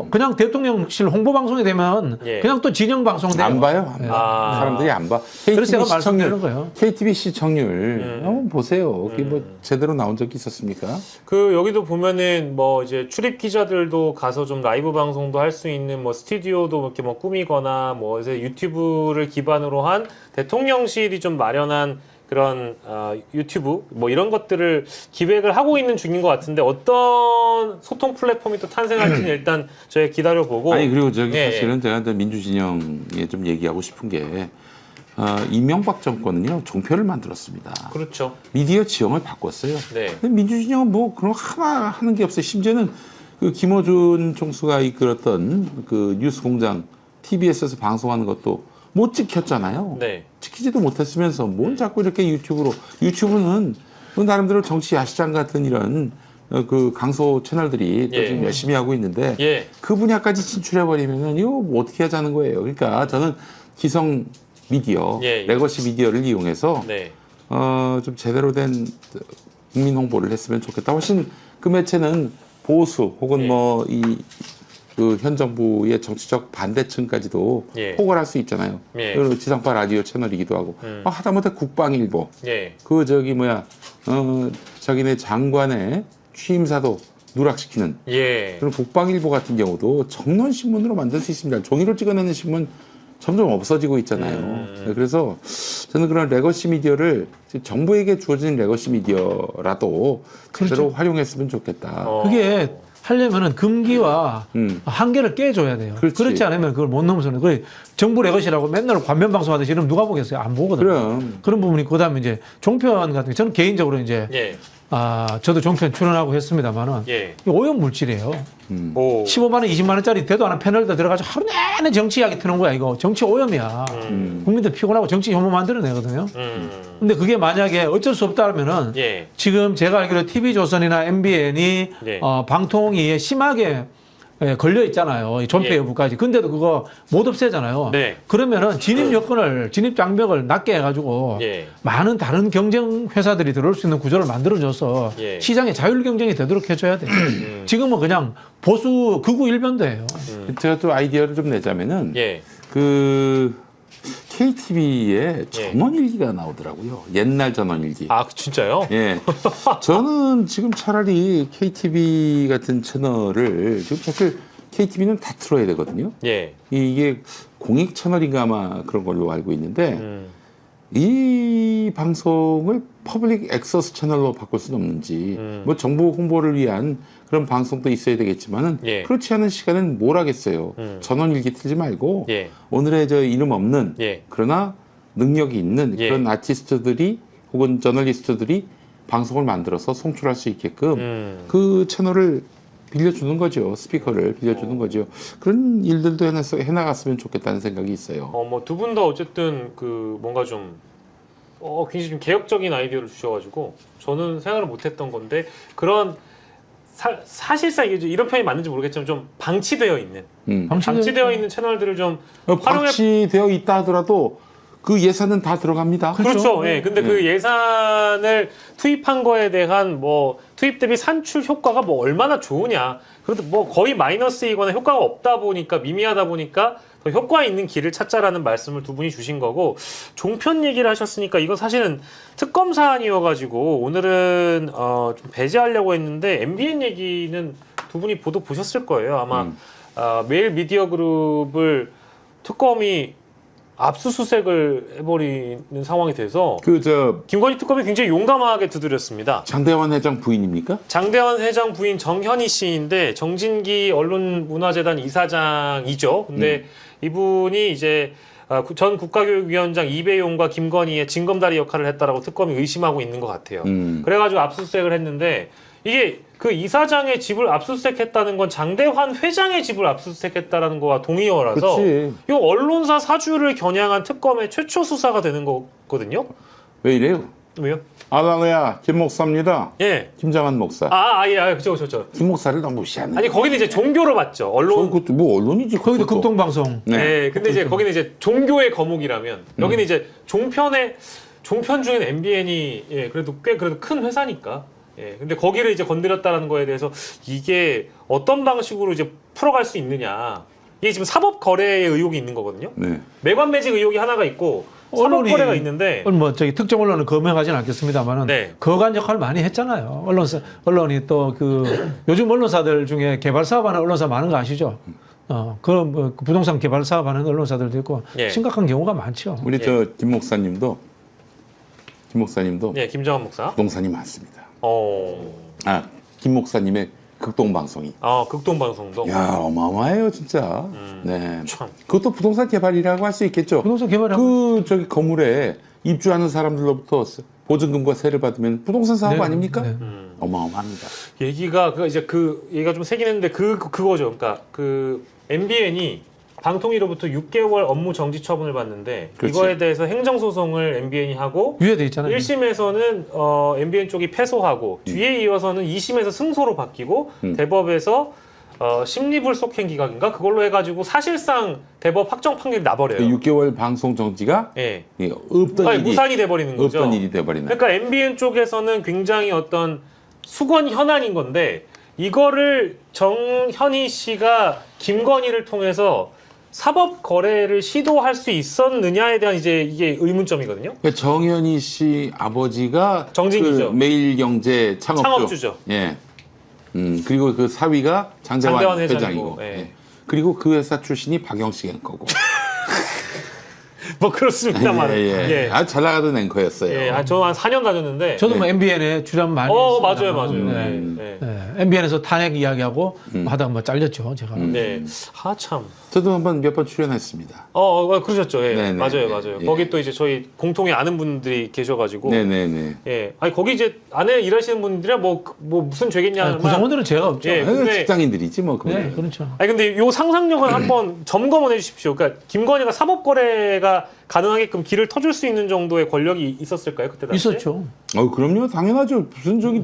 그냥 대통령실 홍보 방송이 되면 예. 그냥 또 진영 방송 돼요. 안 봐요. 안 봐. 사람들이 안 봐. 그래서 KTV 제가 시청률, 말씀드리는 거예요. KTV 시청률 한번 보세요. 그게 뭐 제대로 나온 적이 있었습니까? 그 여기도 보면은 뭐 이제 출입 기자들도 가서 좀 라이브 방송도 할 수 있는 뭐 스튜디오도 이렇게 뭐 꾸미거나 뭐 이제 유튜브를 기반으로 한 대통령실이 좀 마련한 그런 유튜브 뭐 이런 것들을 기획을 하고 있는 중인 것 같은데 어떤 소통 플랫폼이 또 탄생할지는 일단 저희 기다려보고. 아니 그리고 저기 예, 사실은 제가 이제 민주진영에 좀 얘기하고 싶은 게 이명박 정권은요 종편을 만들었습니다. 그렇죠. 미디어 지형을 바꿨어요. 네. 근데 민주진영은 뭐 그런 하나 하는 게 없어요. 심지어는 그 김어준 총수가 이끌었던 그 뉴스공장 TBS에서 방송하는 것도 못 찍혔잖아요. 네. 찍히지도 못했으면서 뭘 자꾸 이렇게 유튜브는 그 나름대로 정치 야시장 같은 이런 그 강소 채널들이 또 예. 지금 열심히 하고 있는데 예. 그 분야까지 진출해 버리면은 이거 뭐 어떻게 하자는 거예요. 그러니까 저는 기성 미디어, 예. 레거시 미디어를 이용해서 네. 좀 제대로 된 국민 홍보를 했으면 좋겠다. 훨씬 그 매체는 보수 혹은 뭐 그 현 정부의 정치적 반대층까지도 포괄할 수 있잖아요. 그 지상파 라디오 채널이기도 하고 하다못해 국방일보 그 저기 뭐야 자기네 장관의 취임사도 누락시키는 그런 국방일보 같은 경우도 정론 신문으로 만들 수 있습니다. 종이로 찍어내는 신문 점점 없어지고 있잖아요. 그래서 저는 그런 레거시 미디어를 정부에게 주어진 레거시 미디어라도 제대로 활용했으면 좋겠다. 그게 하려면은 금기와 한계를 깨줘야 돼요. 그렇지 않으면 그걸 못 넘어서는. 그 정부 레거시라고 맨날 관면 방송하듯이 이러면 누가 보겠어요? 안 보거든요. 그런 부분이 그다음에 이제 종편 같은 게 저는 개인적으로 이제 저도 종편 출연하고 했습니다만은 오염 물질이에요. 15만 원, 20만 원짜리 대도 않은 패널도 들어가서 하루 내내 정치 이야기 트는 거야. 이거 정치 오염이야. 국민들 피곤하고 정치 혐오 만들어내거든요. 근데 그게 만약에 어쩔 수 없다면은 지금 제가 알기로 TV조선이나 MBN이 방통위에 심하게 걸려 있잖아요. 존폐 여부까지. 근데도 그거 못 없애잖아요. 그러면은 진입 여건을, 진입 장벽을 낮게 해가지고 많은 다른 경쟁 회사들이 들어올 수 있는 구조를 만들어줘서 시장의 자율 경쟁이 되도록 해줘야 돼요. 지금은 그냥 보수 극우 일변도예요. 제가 또 아이디어를 좀 내자면은 그 KTV에 전원일기가 나오더라고요. 옛날 전원일기. 아, 진짜요? 저는 지금 차라리 KTV 같은 채널을 지금 사실 KTV는 다 틀어야 되거든요. 이게 공익 채널인가 아마 그런 걸로 알고 있는데 이 방송을 퍼블릭 액세스 채널로 바꿀 수는 없는지 뭐 정보 홍보를 위한 그런 방송도 있어야 되겠지만은 그렇지 않은 시간은 뭘 하겠어요. 전원일기 틀지 말고 오늘의 저 이름 없는 그러나 능력이 있는 그런 아티스트들이 혹은 저널리스트들이 방송을 만들어서 송출할 수 있게끔 그 채널을 빌려주는 거죠. 스피커를 빌려주는 거죠. 그런 일들도 해나갔으면 좋겠다는 생각이 있어요. 뭐 두 분 다 어쨌든 그 뭔가 좀 굉장히 좀 개혁적인 아이디어를 주셔가지고 저는 생각을 못했던 건데 그런 사실상 이게 이런 표현이 맞는지 모르겠지만 좀 방치되어 있는 방치되어 있는 채널들을 좀 방치되어 있다 하더라도 그 예산은 다 들어갑니다. 그렇죠. 근데 그 예산을 투입한 거에 대한 뭐 투입 대비 산출 효과가 뭐 얼마나 좋으냐. 그래도 뭐 거의 마이너스이거나 효과가 없다 보니까 미미하다 보니까 더 효과 있는 길을 찾자라는 말씀을 두 분이 주신 거고 종편 얘기를 하셨으니까 이건 사실은 특검 사안이어가지고 오늘은 좀 배제하려고 했는데 MBN 얘기는 두 분이 보도 보셨을 거예요. 아마 매일 미디어 그룹을 특검이 압수수색을 해버리는 상황이 돼서 김건희 특검이 굉장히 용감하게 두드렸습니다. 장대환 회장 부인입니까? 장대환 회장 부인 정현희 씨인데 정진기 언론문화재단 이사장이죠. 근데 이분이 이제 전 국가교육위원장 이배용과 김건희의 징검다리 역할을 했다라고 특검이 의심하고 있는 것 같아요. 그래가지고 압수수색을 했는데 이게 그 이사장의 집을 압수수색했다는 건 장대환 회장의 집을 압수수색했다라는 거와 동의어라서 이 언론사 사주를 겨냥한 특검의 최초 수사가 되는 거거든요. 왜 이래요? 왜요? 아나야 김 목사입니다. 김장한 목사. 그렇죠. 김 목사를 너무 무시하는. 아니 거기는 이제 종교로 봤죠. 언론. 그것도 뭐 언론이지. 거기도 극동방송. 근데 이제 거기는 이제 종교의 거목이라면 여기는 이제 종편 중에는 MBN이 그래도 큰 회사니까. 근데 거기를 이제 건드렸다라는 거에 대해서 이게 어떤 방식으로 이제 풀어갈 수 있느냐. 이게 지금 사법 거래의 의혹이 있는 거거든요. 매관 매직 의혹이 하나가 있고 사법 거래가 있는데 뭐 특정 언론은 검증하지는 않겠습니다만은 거간 역할을 많이 했잖아요. 언론이 또 요즘 언론사들 중에 개발 사업하는 언론사 많은 거 아시죠? 그 부동산 개발 사업하는 언론사들도 있고 심각한 경우가 많죠. 우리 김 목사님도 김정한 목사 부동산이 많습니다. 김 목사님의 극동방송이. 극동방송도. 야, 어마어마해요, 진짜. 참. 그것도 부동산 개발이라고 할 수 있겠죠. 부동산 개발하고. 건물에 입주하는 사람들로부터 보증금과 세를 받으면 부동산 사업 아닙니까? 어마어마합니다. 얘기가 좀 세긴 했는데 그거죠. 그러니까 MBN이 방통위로부터 6개월 업무 정지 처분을 받는데 이거에 대해서 행정소송을 MBN이 하고 유예돼 있잖아요. 1심에서는 MBN 쪽이 패소하고 뒤에 이어서는 2심에서 승소로 바뀌고 대법에서 심리불속행 기각인가 그걸로 해가지고 사실상 대법 확정 판결이 나버려요. 6개월 방송 정지가 예. 없던 아니, 일이 무산이 돼버리는 거죠. 없던 일이 돼버리는. 그러니까 MBN 쪽에서는 굉장히 어떤 수건 현안인 건데 이거를 정현희 씨가 김건희를 통해서 사법 거래를 시도할 수 있었느냐에 대한 이제 이게 의문점이거든요. 그러니까 정현희 씨 아버지가 정진이죠. 그 매일경제 창업주죠. 예. 그리고 그 사위가 장대환 회장이고. 회장이고. 예. 예. 그리고 그 회사 출신이 박영식 앵커고. 뭐 그렇습니다만. 예. 아주 잘 나가던 앵커였어요. 예. 저는 한 4년 다녔는데. 저도 뭐 MBN에 출연 많이 했습니다. 맞아요. 네. MBN에서 탄핵 이야기하고 하다가 뭐 잘렸죠, 제가. 네. 참. 저도 한번 몇 번 출연했습니다. 그러셨죠. 예. 네네. 맞아요. 예. 거기 또 이제 저희 공통의 아는 분들이 계셔가지고. 네네네. 예. 아니, 거기 이제 안에 일하시는 분들이야 뭐 무슨 죄겠냐. 구성원들은 죄가 없죠. 예. 근데- 직장인들이지 뭐. 네, 그렇죠. 아니, 근데 요 상상력을 한번 점검을 해 주십시오. 그러니까 김건희가 사법거래가 가능하게끔 길을 터줄 수 있는 정도의 권력이 있었을까요? 그때 당시에? 있었죠. 그럼요. 당연하죠. 무슨 저기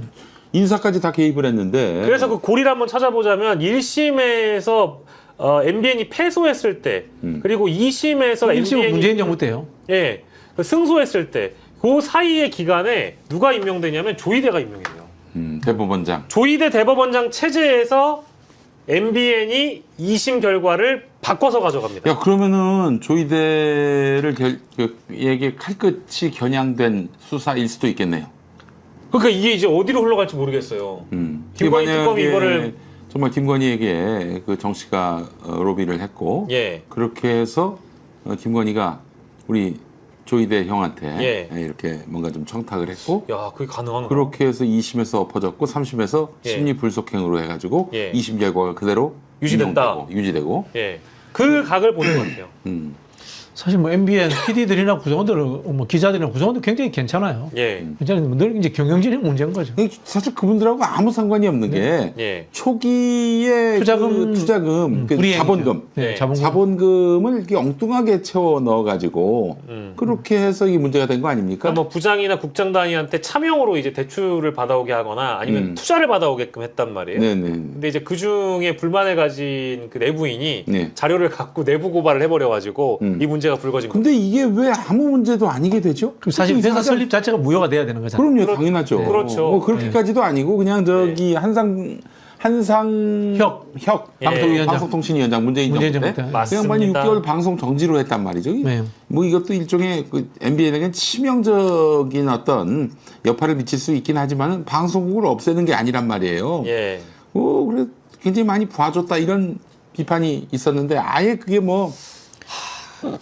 인사까지 다 개입을 했는데. 그래서 그 고리를 한번 찾아보자면 1심에서 MBN이 패소했을 때 그리고 2심에서 일심은 MBN이 문재인 정부 때요. 예, 그 승소했을 때 그 사이의 기간에 누가 임명되냐면 조희대가 임명돼요. 대법원장. 조희대 대법원장 체제에서 MBN이 2심 결과를 바꿔서 가져갑니다. 야, 그러면은 조이대를 에게 칼끝이 겨냥된 수사일 수도 있겠네요. 그러니까 이게 이제 어디로 흘러갈지 모르겠어요. 김건희 만약에 특검이 이거를 정말 김건희에게 그 정 씨가 로비를 했고 예. 그렇게 해서 김건희가 우리 조이대 형한테 예. 이렇게 뭔가 좀 청탁을 했고 야, 그게 가능한가? 그렇게 해서 2심에서 엎어졌고 3심에서 예. 심리불속행으로 해가지고 예. 2심 결과가 그대로 유지된다. 유지되고. 예. 그 각을 보는 것 같아요. 사실 뭐 MBN PD들이나 구성원들, 뭐 기자들이나 구성원들 굉장히 괜찮아요. 예. 괜찮은데 늘 이제 경영진의 문제인 거죠. 사실 그분들하고 아무 상관이 없는 게 예. 초기에 투자금, 그 불이행이죠. 자본금, 네. 자본금을 이렇게 엉뚱하게 채워 넣어가지고 그렇게 해서 이게 문제가 된 거 아닙니까? 그러니까 뭐 부장이나 국장 단위한테 차명으로 이제 대출을 받아오게 하거나 아니면 투자를 받아오게끔 했단 말이에요. 네네. 근데 이제 그 중에 불만을 가진 그 내부인이 네. 자료를 갖고 내부 고발을 해버려가지고 이 문제가 불거진 거예요. 근데 이게 왜 아무 문제도 아니게 되죠? 그럼 사실 회사 설립 자체가 무효가 돼야 되는 거잖아요. 그럼요, 당연하죠. 그렇죠. 뭐 그렇게까지도 아니고 그냥 저기 한상혁 방송통신위원장 문재인 정부 때 그 맞습니다. 양반이 6개월 방송 정지로 했단 말이죠. 네. 뭐 이것도 일종의 그 MBN에게는 치명적인 어떤 여파를 미칠 수 있긴 하지만 방송국을 없애는 게 아니란 말이에요. 예. 그래 굉장히 많이 봐줬다 이런 비판이 있었는데 아예 그게 뭐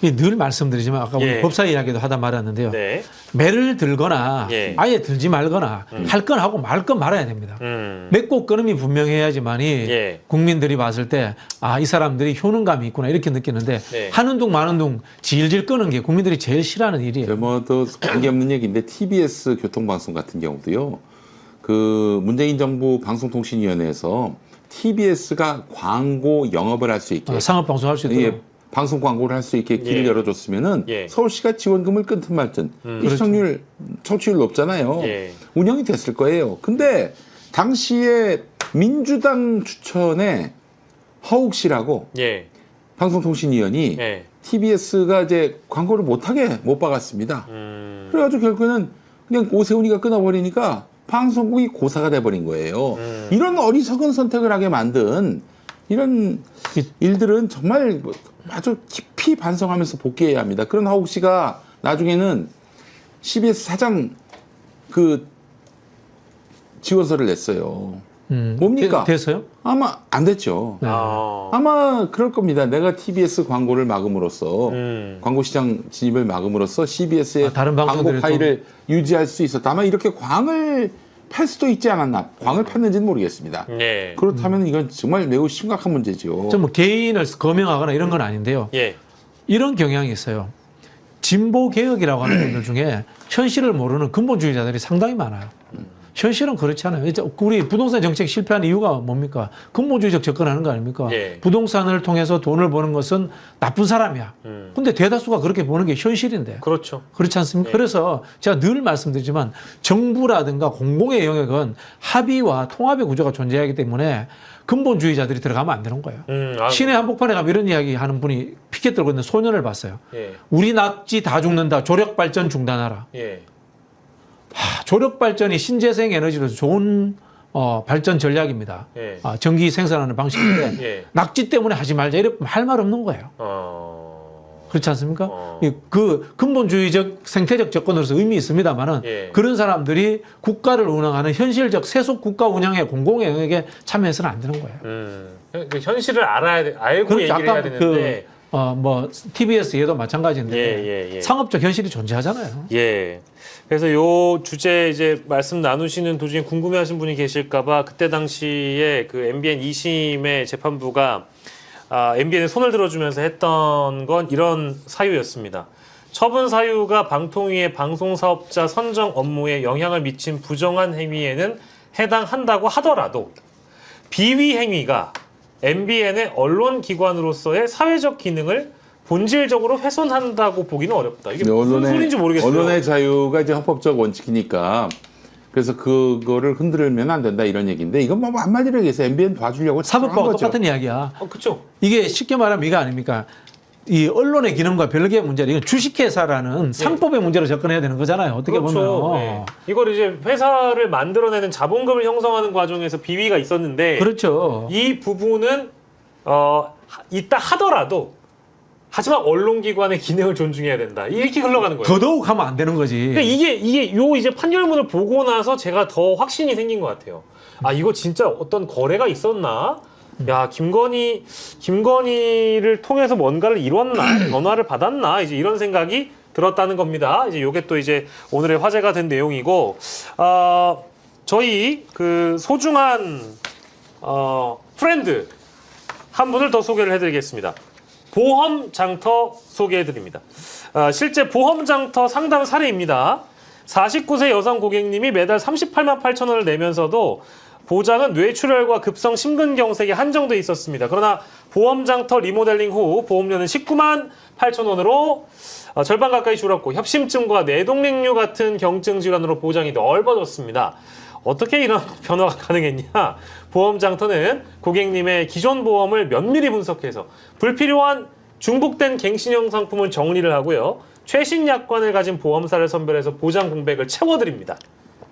늘 말씀드리지만 아까 우리 예. 법사 이야기도 하다 말았는데요. 네. 매를 들거나 예. 아예 들지 말거나 할 건 하고 말 건 말아야 됩니다. 맺고 끊음이 분명해야지만이 예. 국민들이 봤을 때 이 사람들이 효능감이 있구나 이렇게 느끼는데 네. 하는 둥 마는 둥 질질 끄는 게 국민들이 제일 싫어하는 일이에요. 뭐또 관계없는 얘기인데 TBS 교통방송 같은 경우도요. 그 문재인 정부 방송통신위원회에서 TBS가 광고 영업을 할 수 있게 상업방송 할 수 있도록. 예, 방송 광고를 할 수 있게 길을 예. 열어줬으면은 예. 서울시가 지원금을 끊든 말든 이 시청률 청취율 높잖아요. 예. 운영이 됐을 거예요. 근데 당시에 민주당 추천에 허욱 씨라고 예. 방송통신위원이 예. TBS가 이제 광고를 못하게 못 박았습니다. 그래가지고 결국에는 그냥 오세훈이가 끊어버리니까 방송국이 고사가 돼버린 거예요. 이런 어리석은 선택을 하게 만든 이런 일들은 정말 아주 깊이 반성하면서 복귀해야 합니다. 그런 하욱 씨가 나중에는 CBS 사장 그 지원서를 냈어요. 뭡니까? 됐어요? 아마 안 됐죠. 네. 아마 그럴 겁니다. 내가 TBS 광고를 막음으로써 광고 시장 진입을 막음으로써 CBS의 다른 광고 방송들이 파일을 유지할 수 있었다. 아마 이렇게 광을 팔 수도 있지 않았나. 광을 팠는지는 모르겠습니다. 예. 그렇다면 이건 정말 매우 심각한 문제죠. 좀 뭐 개인을 거명하거나 이런 건 아닌데요. 예. 이런 경향이 있어요. 진보 개혁이라고 하는 분들 중에 현실을 모르는 근본주의자들이 상당히 많아요. 현실은 그렇지 않아요. 이제 우리 부동산 정책 실패하는 이유가 뭡니까? 근본주의적 접근하는 거 아닙니까? 예. 부동산을 통해서 돈을 버는 것은 나쁜 사람이야. 근데 대다수가 그렇게 보는 게 현실인데. 그렇죠. 그렇지 않습니까? 예. 그래서 제가 늘 말씀드리지만 정부라든가 공공의 영역은 합의와 통합의 구조가 존재하기 때문에 근본주의자들이 들어가면 안 되는 거예요. 시내 한복판에 가면 이런 이야기 하는 분이 피켓 들고 있는 소년을 봤어요. 예. 우리 낙지 다 죽는다. 조력발전 중단하라. 예. 조력발전이 신재생 에너지로서 좋은 발전 전략입니다. 예. 전기 생산하는 방식인데 예. 낙지 때문에 하지 말자. 이렇게 할 말 없는 거예요. 그렇지 않습니까? 그 근본주의적 생태적 접근으로서 의미 있습니다만은 예. 그런 사람들이 국가를 운영하는 현실적 세속 국가 운영의 공공의 영역에 참여해서는 안 되는 거예요. 그 현실을 알아야 돼, 알고 얘기를 해야 되는데. 뭐 TBS 얘도 마찬가지인데 예. 상업적 현실이 존재하잖아요. 예. 그래서 요 주제 이제 말씀 나누시는 도중에 궁금해하신 분이 계실까봐 그때 당시에 그 MBN 2심의 재판부가 MBN에 손을 들어주면서 했던 건 이런 사유였습니다. 처분 사유가 방통위의 방송사업자 선정 업무에 영향을 미친 부정한 행위에는 해당한다고 하더라도 비위 행위가 MBN의 언론기관으로서의 사회적 기능을 본질적으로 훼손한다고 보기는 어렵다. 이게 무슨 소리인지 모르겠어요. 언론의 자유가 이제 헌법적 원칙이니까 그래서 그거를 흔들면 안 된다 이런 얘기인데 이건 뭐 한마디로 얘기해서 MBN 봐주려고 사법부와 똑같은 이야기야. 그렇죠. 이게 쉽게 말하면 이거 아닙니까? 이 언론의 기능과 별개의 문제라 이건 주식회사라는 상법의 문제로 접근해야 되는 거잖아요. 어떻게 그렇죠. 보면. 네. 이걸 이제 회사를 만들어내는 자본금을 형성하는 과정에서 비위가 있었는데 그렇죠. 이 부분은 있다 하더라도 하지만 언론기관의 기능을 존중해야 된다. 이렇게 흘러가는 거예요. 더더욱 하면 안 되는 거지. 그러니까 이게 요 이제 판결문을 보고 나서 제가 더 확신이 생긴 것 같아요. 이거 진짜 어떤 거래가 있었나? 야, 김건희를 통해서 뭔가를 이뤘나? 전화를 받았나? 이제 이런 생각이 들었다는 겁니다. 이제 요게 또 이제 오늘의 화제가 된 내용이고, 저희 그 소중한, 프렌드 한 분을 더 소개를 해드리겠습니다. 보험 장터 소개해드립니다. 실제 보험 장터 상담 사례입니다. 49세 여성 고객님이 매달 38만 8천 원을 내면서도 보장은 뇌출혈과 급성 심근경색에 한정돼 있었습니다. 그러나 보험장터 리모델링 후 보험료는 19만 8천 원으로 절반 가까이 줄었고 협심증과 뇌동맥류 같은 경증 질환으로 보장이 넓어졌습니다. 어떻게 이런 변화가 가능했냐? 보험장터는 고객님의 기존 보험을 면밀히 분석해서 불필요한 중복된 갱신형 상품을 정리를 하고요. 최신 약관을 가진 보험사를 선별해서 보장 공백을 채워드립니다.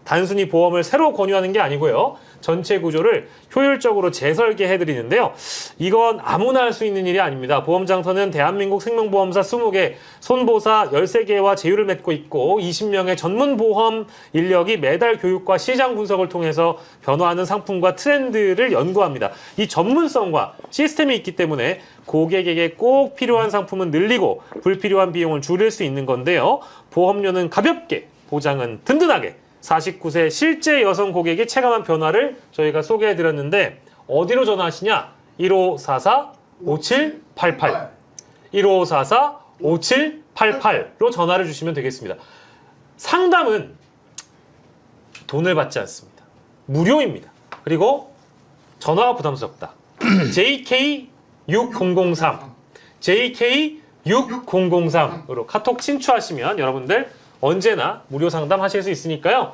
단순히 보험을 새로 권유하는 게 아니고요. 전체 구조를 효율적으로 재설계해드리는데요. 이건 아무나 할 수 있는 일이 아닙니다. 보험장터는 대한민국 생명보험사 20개, 손보사 13개와 제휴를 맺고 있고 20명의 전문 보험 인력이 매달 교육과 시장 분석을 통해서 변화하는 상품과 트렌드를 연구합니다. 이 전문성과 시스템이 있기 때문에 고객에게 꼭 필요한 상품은 늘리고 불필요한 비용을 줄일 수 있는 건데요. 보험료는 가볍게, 보장은 든든하게 49세 실제 여성 고객의 체감한 변화를 저희가 소개해드렸는데 어디로 전화하시냐? 1544-5788 1544-5788로 전화를 주시면 되겠습니다. 상담은 돈을 받지 않습니다. 무료입니다. 그리고 전화가 부담스럽다. JK6003 JK6003으로 카톡 친추하시면 여러분들 언제나 무료 상담하실 수 있으니까요.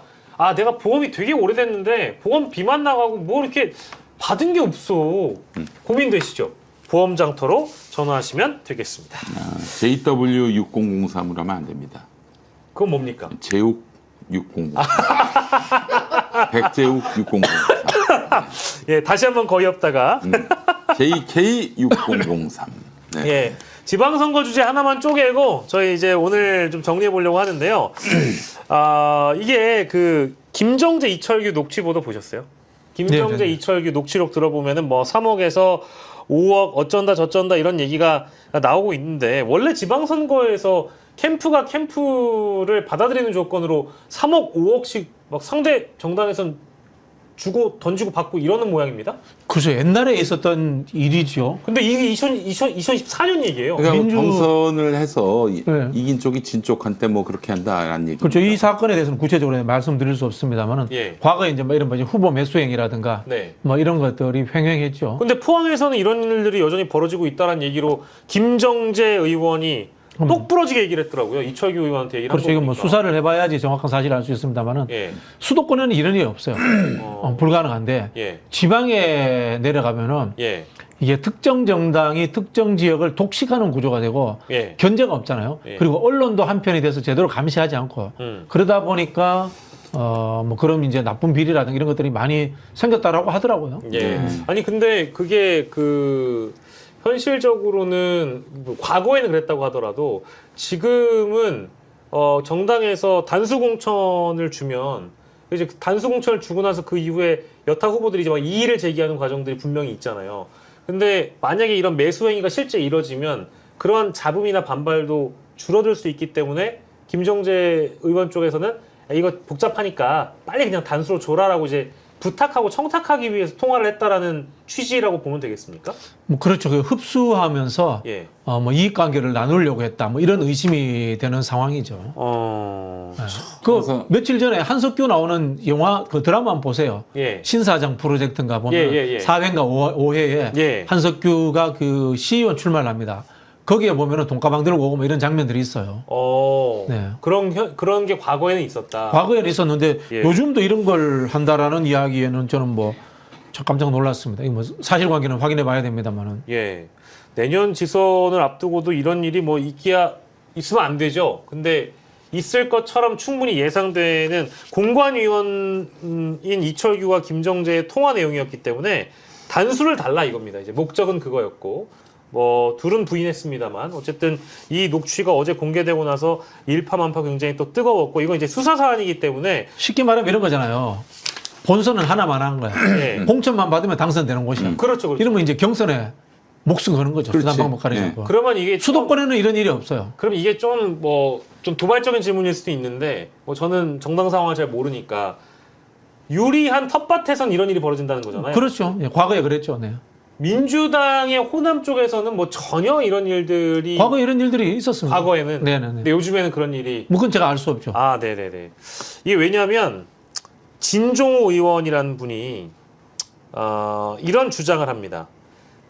내가 보험이 되게 오래됐는데 보험비만 나가고 뭐 이렇게 받은 게 없어. 고민되시죠? 보험장터로 전화하시면 되겠습니다. JW6003으로 하면 안 됩니다. 그건 뭡니까? 제욱 6003. 백제욱 6003. 예, 다시 한번 거의 없다가 JK6003. 네. 예. 지방선거 주제 하나만 쪼개고 저희 이제 오늘 좀 정리해 보려고 하는데요. 이게 그 김정재 이철규 녹취 보도 보셨어요? 김정재 네네. 이철규 녹취록 들어보면은 뭐 3억에서 5억 어쩐다 저쩐다 이런 얘기가 나오고 있는데 원래 지방선거에서 캠프가 캠프를 받아들이는 조건으로 3억 5억씩 막 상대 정당에선 주고 던지고 받고 이러는 모양입니다. 그렇죠. 옛날에 있었던 일이죠. 근데 이게 2024년 얘기예요. 그러니까 경선을 해서 네. 이긴 쪽이 진 쪽한테 뭐 그렇게 한다라는 얘기. 그렇죠. 이 사건에 대해서는 구체적으로 말씀드릴 수 없습니다만은 예. 과거에 이제 뭐 이런 뭐 후보 매수행위라든가 네. 뭐 이런 것들이 횡행했죠. 근데 포항에서는 이런 일들이 여전히 벌어지고 있다는 얘기로 김정재 의원이 똑부러지게 얘기를 했더라고요. 이철규 의원한테 얘기를 그렇죠. 한 이건 뭐 거니까. 수사를 해봐야지 정확한 사실을 알 수 있습니다만은 예. 수도권에는 이런 일이 없어요. 불가능한데 예. 지방에 내려가면은 예. 이게 특정 정당이 특정 지역을 독식하는 구조가 되고 예. 견제가 없잖아요. 예. 그리고 언론도 한편이 돼서 제대로 감시하지 않고 그러다 보니까 뭐 그럼 이제 나쁜 비리라든가 이런 것들이 많이 생겼다라고 하더라고요. 예. 아니 근데 그게 그 현실적으로는 뭐 과거에는 그랬다고 하더라도 지금은 정당에서 단수 공천을 주면 이제 단수 공천을 주고 나서 그 이후에 여타 후보들이 이제 막 이의를 제기하는 과정들이 분명히 있잖아요. 근데 만약에 이런 매수 행위가 실제 이뤄지면 그런 잡음이나 반발도 줄어들 수 있기 때문에 김정재 의원 쪽에서는 이거 복잡하니까 빨리 그냥 단수로 줘라라고 이제 부탁하고 청탁하기 위해서 통화를 했다라는 취지라고 보면 되겠습니까? 뭐 그렇죠. 그 흡수하면서 예. 뭐 이익 관계를 나누려고 했다. 뭐 이런 의심이 되는 상황이죠. 네. 그 그래서- 며칠 전에 한석규 나오는 영화 그 드라마 한번 보세요. 예. 신사장 프로젝트인가 보면 예. 4회인가 5회에 예. 한석규가 그 시의원 출마를 합니다. 거기에 보면은 돈가방 들고 오고 뭐 이런 장면들이 있어요. 네. 그런 게 과거에는 있었다. 과거에는 있었는데 예. 요즘도 이런 걸 한다라는 이야기에는 저는 뭐 참 깜짝 놀랐습니다. 이거 뭐 사실관계는 확인해 봐야 됩니다만은. 예. 내년 지선을 앞두고도 이런 일이 뭐 있으면 안 되죠. 근데 있을 것처럼 충분히 예상되는 공관위원인 이철규와 김정재의 통화 내용이었기 때문에 단수를 달라 이겁니다. 이제 목적은 그거였고. 뭐 둘은 부인했습니다만 어쨌든 이 녹취가 어제 공개되고 나서 일파만파 굉장히 또 뜨거웠고 이건 이제 수사 사안이기 때문에 쉽게 말하면 이런 거잖아요. 본선은 하나만 한 거야. 예. 공천만 받으면 당선되는 곳이야. 그렇죠. 이러면 이제 경선에 목숨 거는 거죠. 그렇지. 수단 방법 가리고. 그러면 이게 수도권에는 이런 일이 없어요. 그럼 이게 좀 도발적인 질문일 수도 있는데 뭐 저는 정당 상황을 잘 모르니까 유리한 텃밭에선 이런 일이 벌어진다는 거잖아요. 그렇죠. 예, 과거에 그랬죠. 네. 민주당의 호남 쪽에서는 뭐 전혀 이런 일들이 과거에 이런 일들이 있었습니다. 과거에는 네네네. 근데 요즘에는 그런 일이 뭐 그건 제가 알 수 없죠. 네네네. 이게 왜냐하면 진종호 의원이라는 분이 이런 주장을 합니다.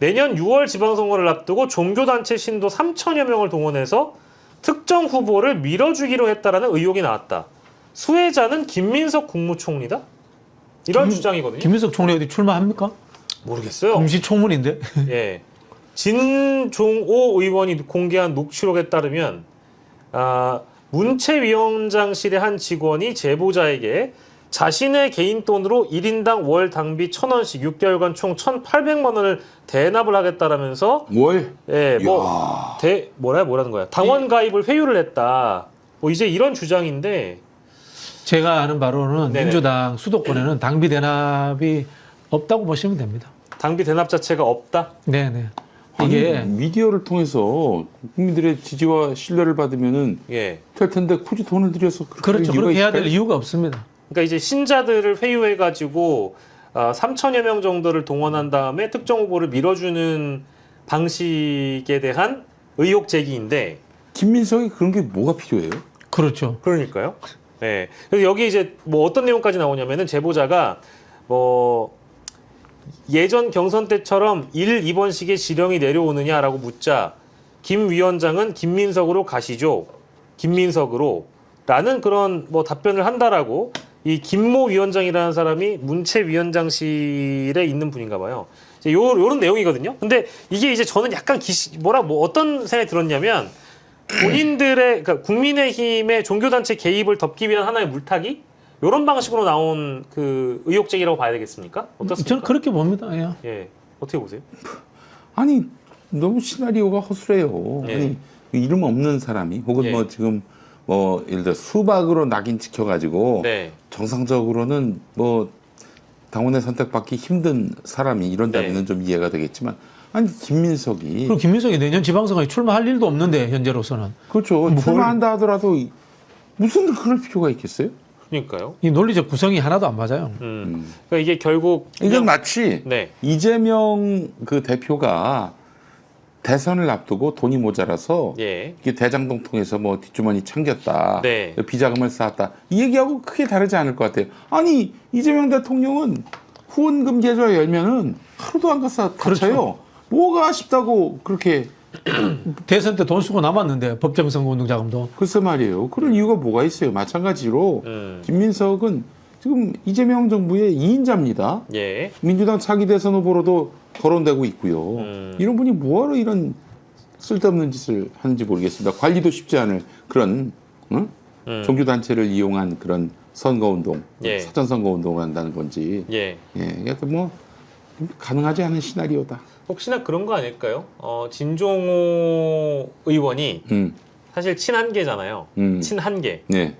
내년 6월 지방선거를 앞두고 종교단체 신도 3천여 명을 동원해서 특정 후보를 밀어주기로 했다라는 의혹이 나왔다. 수혜자는 김민석 국무총리다? 이런 주장이거든요. 김민석 총리 어디 출마합니까? 모르겠어요. 금시초문인데. 예. 진종호 의원이 공개한 녹취록에 따르면 문체위원장실의 한 직원이 제보자에게 자신의 개인 돈으로 1인당 월 당비 1,000원씩 6개월간 총 1,800만 원을 대납을 하겠다라면서 월? 예, 뭐라는 거야? 당원 가입을 회유를 했다. 뭐 이제 이런 주장인데 제가 아는 바로는 네네. 민주당 수도권에는 당비 대납이 없다고 보시면 됩니다. 당비 대납 자체가 없다. 네네. 아니, 이게 미디어를 통해서 국민들의 지지와 신뢰를 받으면은 예. 될 텐데 굳이 돈을 들여서 그렇죠. 그렇게 해야 될 이유가 없습니다. 그러니까 이제 신자들을 회유해가지고 3천여 명 정도를 동원한 다음에 특정 후보를 밀어주는 방식에 대한 의혹 제기인데. 김민석이 그런 게 뭐가 필요해요? 그렇죠. 그러니까요. 네. 그래서 여기 이제 뭐 어떤 내용까지 나오냐면은 제보자가 뭐 예전 경선 때처럼 1, 2번씩의 지령이 내려오느냐라고 묻자 김 위원장은 김민석으로 가시죠. 김민석으로 라는 그런 뭐 답변을 한다라고 이 김모 위원장이라는 사람이 문체위원장실에 있는 분인가 봐요. 이제 요런 내용이거든요. 근데 이게 이제 저는 약간 어떤 생각이 들었냐면 본인들의 그러니까 국민의힘의 종교단체 개입을 덮기 위한 하나의 물타기 이런 방식으로 나온 그 의혹 제기라고 봐야 되겠습니까? 어떻습니까? 저는 그렇게 봅니다. 예. 예, 어떻게 보세요? 아니 너무 시나리오가 허술해요. 예. 아니 이름 없는 사람이 혹은 예. 뭐 지금 뭐 예를 들어 수박으로 낙인 찍혀가지고 네, 정상적으로는 뭐 당원에 선택받기 힘든 사람이 이런다면은 네. 좀 이해가 되겠지만 아니 김민석이 그리고 김민석이 내년 지방선거에 출마할 일도 없는데 현재로서는 그렇죠. 출마한다 하더라도 무슨 그럴 필요가 있겠어요? 그러니까요. 이 논리적 구성이 하나도 안 맞아요. 그러니까 이게 결국 이건 마치 네. 이재명 그 대표가 대선을 앞두고 돈이 모자라서 예. 이게 대장동 통해서 뭐 뒷주머니 챙겼다, 네. 비자금을 쌓았다 이 얘기하고 크게 다르지 않을 것 같아요. 아니 이재명 대통령은 후원금 계좌 열면은 하루도 안 갔어 갇혀요. 뭐가 아쉽다고 그렇게 대선 때 돈 쓰고 남았는데 법정 선거 운동 자금도. 글쎄 말이에요. 그런 이유가 뭐가 있어요. 마찬가지로 김민석은 지금 이재명 정부의 2인자입니다. 예. 민주당 차기 대선 후보로도 거론되고 있고요. 이런 분이 뭐하러 이런 쓸데없는 짓을 하는지 모르겠습니다. 관리도 쉽지 않을 그런 종교단체를 이용한 그런 선거운동, 예. 사전선거운동을 한다는 건지. 예. 하여튼 뭐 가능하지 않은 시나리오다. 혹시나 그런 거 아닐까요? 진종호 의원이 사실 친한계잖아요. 친한계. 네.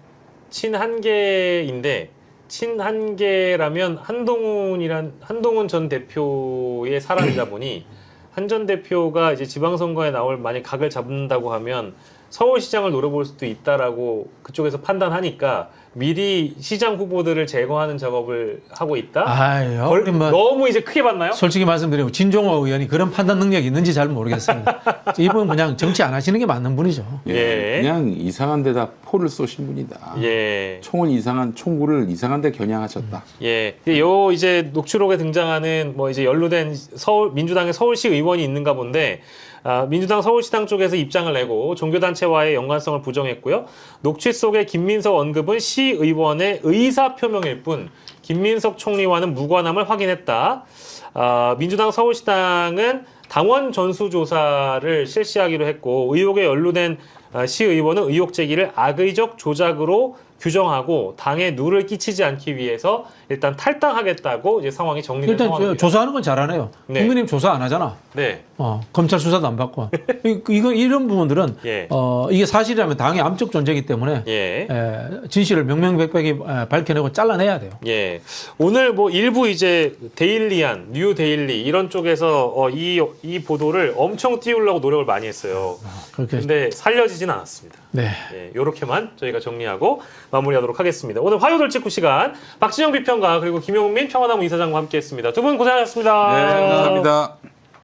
친한계인데 친한계라면 한동훈 전 대표의 사람이다 보니 한 전 대표가 이제 지방선거에 나올 만약 각을 잡는다고 하면 서울시장을 노려볼 수도 있다라고 그쪽에서 판단하니까 미리 시장 후보들을 제거하는 작업을 하고 있다. 아유, 뭐 너무 이제 크게 봤나요? 솔직히 말씀드리면 진종호 의원이 그런 판단 능력이 있는지 잘 모르겠습니다. 이분은 그냥 정치 안 하시는 게 맞는 분이죠. 예. 그냥 이상한 데다 포를 쏘신 분이다. 예. 총구를 이상한 데 겨냥하셨다. 예. 요 이제 녹취록에 등장하는 뭐 이제 연루된 민주당의 서울시 의원이 있는가 본데 민주당 서울시당 쪽에서 입장을 내고 종교단체와의 연관성을 부정했고요. 녹취 속의 김민석 언급은 시의원의 의사표명일 뿐 김민석 총리와는 무관함을 확인했다. 민주당 서울시당은 당원 전수조사를 실시하기로 했고 의혹에 연루된 시의원은 의혹 제기를 악의적 조작으로 규정하고 당에 누를 끼치지 않기 위해서 일단 탈당하겠다고 이제 상황이 정리된 일단 상황입니다. 조사하는 건 잘하네요. 네. 국민의힘 조사 안 하잖아. 네. 검찰 수사도 안 받고. 이런 부분들은 예. 이게 사실이라면 당의 암적 존재이기 때문에 예. 진실을 명명백백히 밝혀내고 잘라내야 돼요. 예. 오늘 뭐 일부 이제 데일리한 뉴 데일리 이런 쪽에서 이 보도를 엄청 띄우려고 노력을 많이 했어요. 그렇게. 근데 살려지진 않았습니다. 네. 예, 요렇게만 저희가 정리하고 마무리하도록 하겠습니다. 오늘 화요돌 직후 시간 박진영 비평가 그리고 김용민 평화나무 이사장과 함께했습니다. 두 분 고생하셨습니다. 네, 감사합니다.